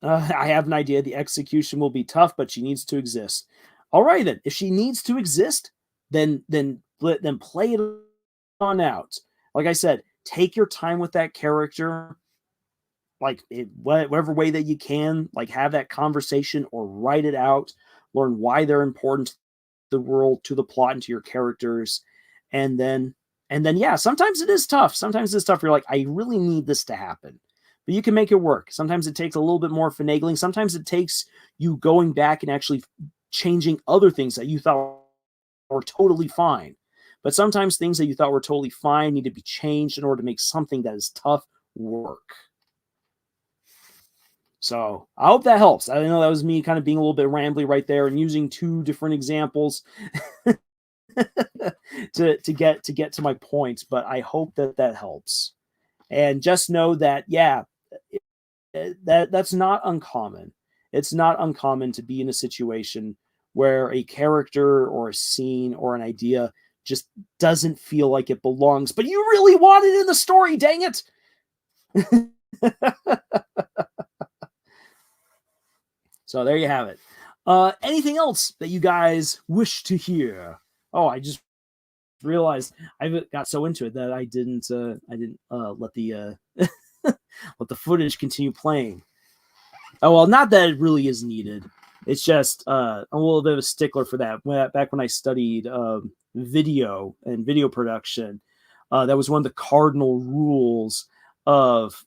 I have an idea. The execution will be tough, but she needs to exist. All right, then. If she needs to exist, then play it on out. Like I said, take your time with that character, like whatever way that you can, like have that conversation or write it out, learn why they're important to the world, to the plot, and to your characters. And then yeah, sometimes it is tough. Sometimes it's tough. You're like, I really need this to happen. But you can make it work. Sometimes it takes a little bit more finagling. Sometimes it takes you going back and actually changing other things that you thought were totally fine. But sometimes things that you thought were totally fine need to be changed in order to make something that is tough work. So I hope that helps. I know that was me kind of being a little bit rambly right there and using two different examples to get to my points, but I hope that helps. And just know that, yeah, that's not uncommon. It's not uncommon to be in a situation where a character or a scene or an idea just doesn't feel like it belongs, but you really want it in the story, dang it. So there you have it. Anything else that you guys wish to hear? Oh, I just realized I got so into it that I didn't let the let the footage continue playing. Oh well, not that it really is needed. It's just a little bit of a stickler for that. Back when I studied video and video production, that was one of the cardinal rules of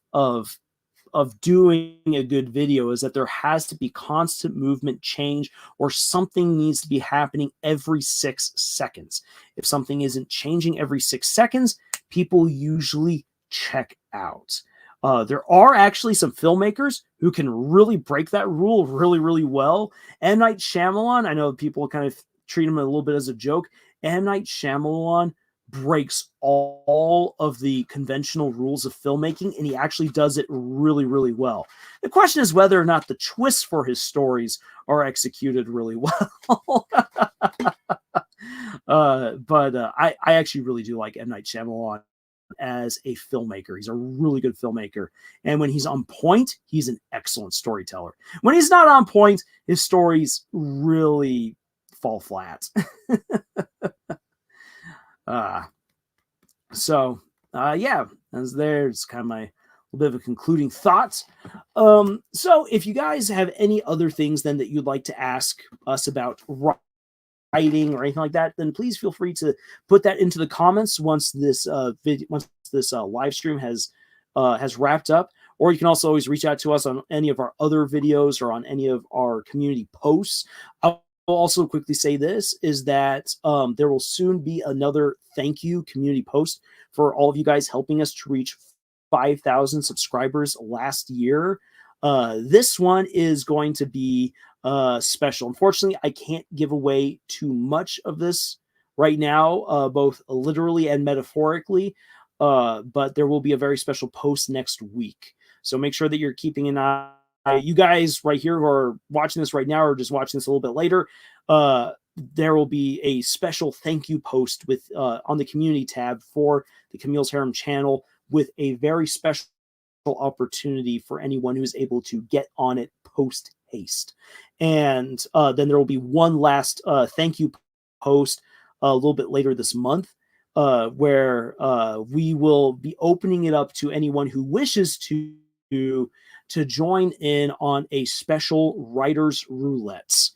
doing a good video is that there has to be constant movement, change, or something needs to be happening every 6 seconds. If something isn't changing every 6 seconds, people usually check out. There are actually some filmmakers who can really break that rule really, really well. M. Night Shyamalan, I know people kind of treat him a little bit as a joke. M. Night Shyamalan breaks all of the conventional rules of filmmaking, and he actually does it really, really well. The question is whether or not the twists for his stories are executed really well. I actually really do like M. Night Shyamalan as a filmmaker. He's a really good filmmaker. And when he's on point, he's an excellent storyteller. When he's not on point, his stories really fall flat. Yeah, as there's kind of my little bit of a concluding thoughts. So if you guys have any other things then that you'd like to ask us about writing or anything like that, then please feel free to put that into the comments once this live stream has wrapped up. Or you can also always reach out to us on any of our other videos or on any of our community posts. I'll also quickly say this is that there will soon be another thank you community post for all of you guys helping us to reach 5,000 subscribers last year. This one is going to be special. Unfortunately, I can't give away too much of this right now, both literally and metaphorically, but there will be a very special post next week. So make sure that you're keeping an eye. You guys right here who are watching this right now or just watching this a little bit later, there will be a special thank you post with on the community tab for the Camille's Harem channel with a very special opportunity for anyone who's able to get on it post haste. And then there will be one last thank you post a little bit later this month where we will be opening it up to anyone who wishes to join in on a special writers roulette.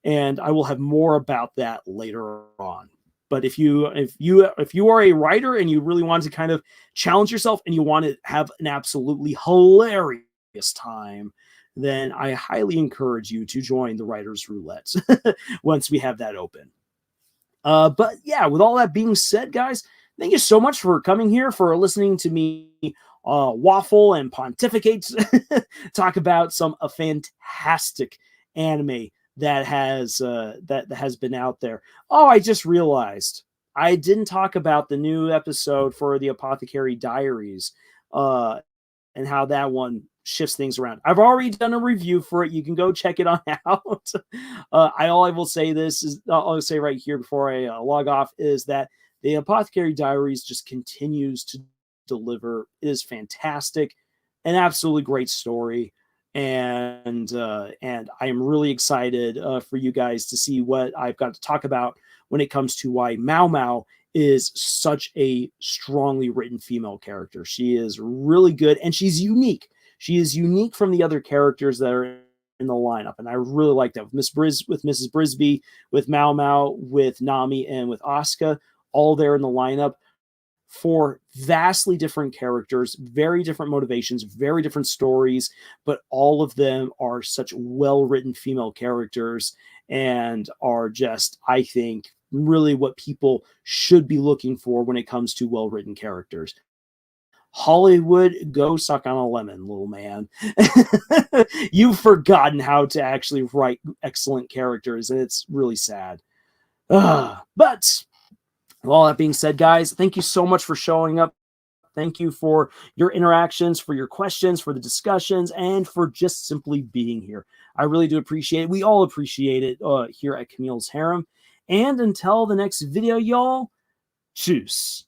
And I will have more about that later on. But if you are a writer and you really want to kind of challenge yourself and you want to have an absolutely hilarious time, then I highly encourage you to join the writers roulette once we have that open. But yeah, with all that being said, guys, thank you so much for coming here, for listening to me waffle and pontificate, talk about a fantastic anime that has been out there. Oh, I just realized I didn't talk about the new episode for the Apothecary Diaries and how that one shifts things around. I've already done a review for it. You can go check it on out. All I will say I'll say right here before I log off is that the Apothecary Diaries just continues to deliver. It is fantastic, an absolutely great story, and I am really excited for you guys to see what I've got to talk about when it comes to why Mao Mao is such a strongly written female character. She is really good, and she's unique. She is unique from the other characters that are in the lineup, and I really like that with Mrs. Brisby, with Mao Mao, with Nami, and with Asuka, all there in the lineup. For vastly different characters, very different motivations, very different stories, but all of them are such well-written female characters and are just, I think, really what people should be looking for when it comes to well-written characters. Hollywood, go suck on a lemon, little man. You've forgotten how to actually write excellent characters, and it's really sad. But with all that being said, guys, thank you so much for showing up. Thank you for your interactions, for your questions, for the discussions, and for just simply being here. I really do appreciate it. We all appreciate it here at Camille's Harem. And until the next video, y'all, tschüss.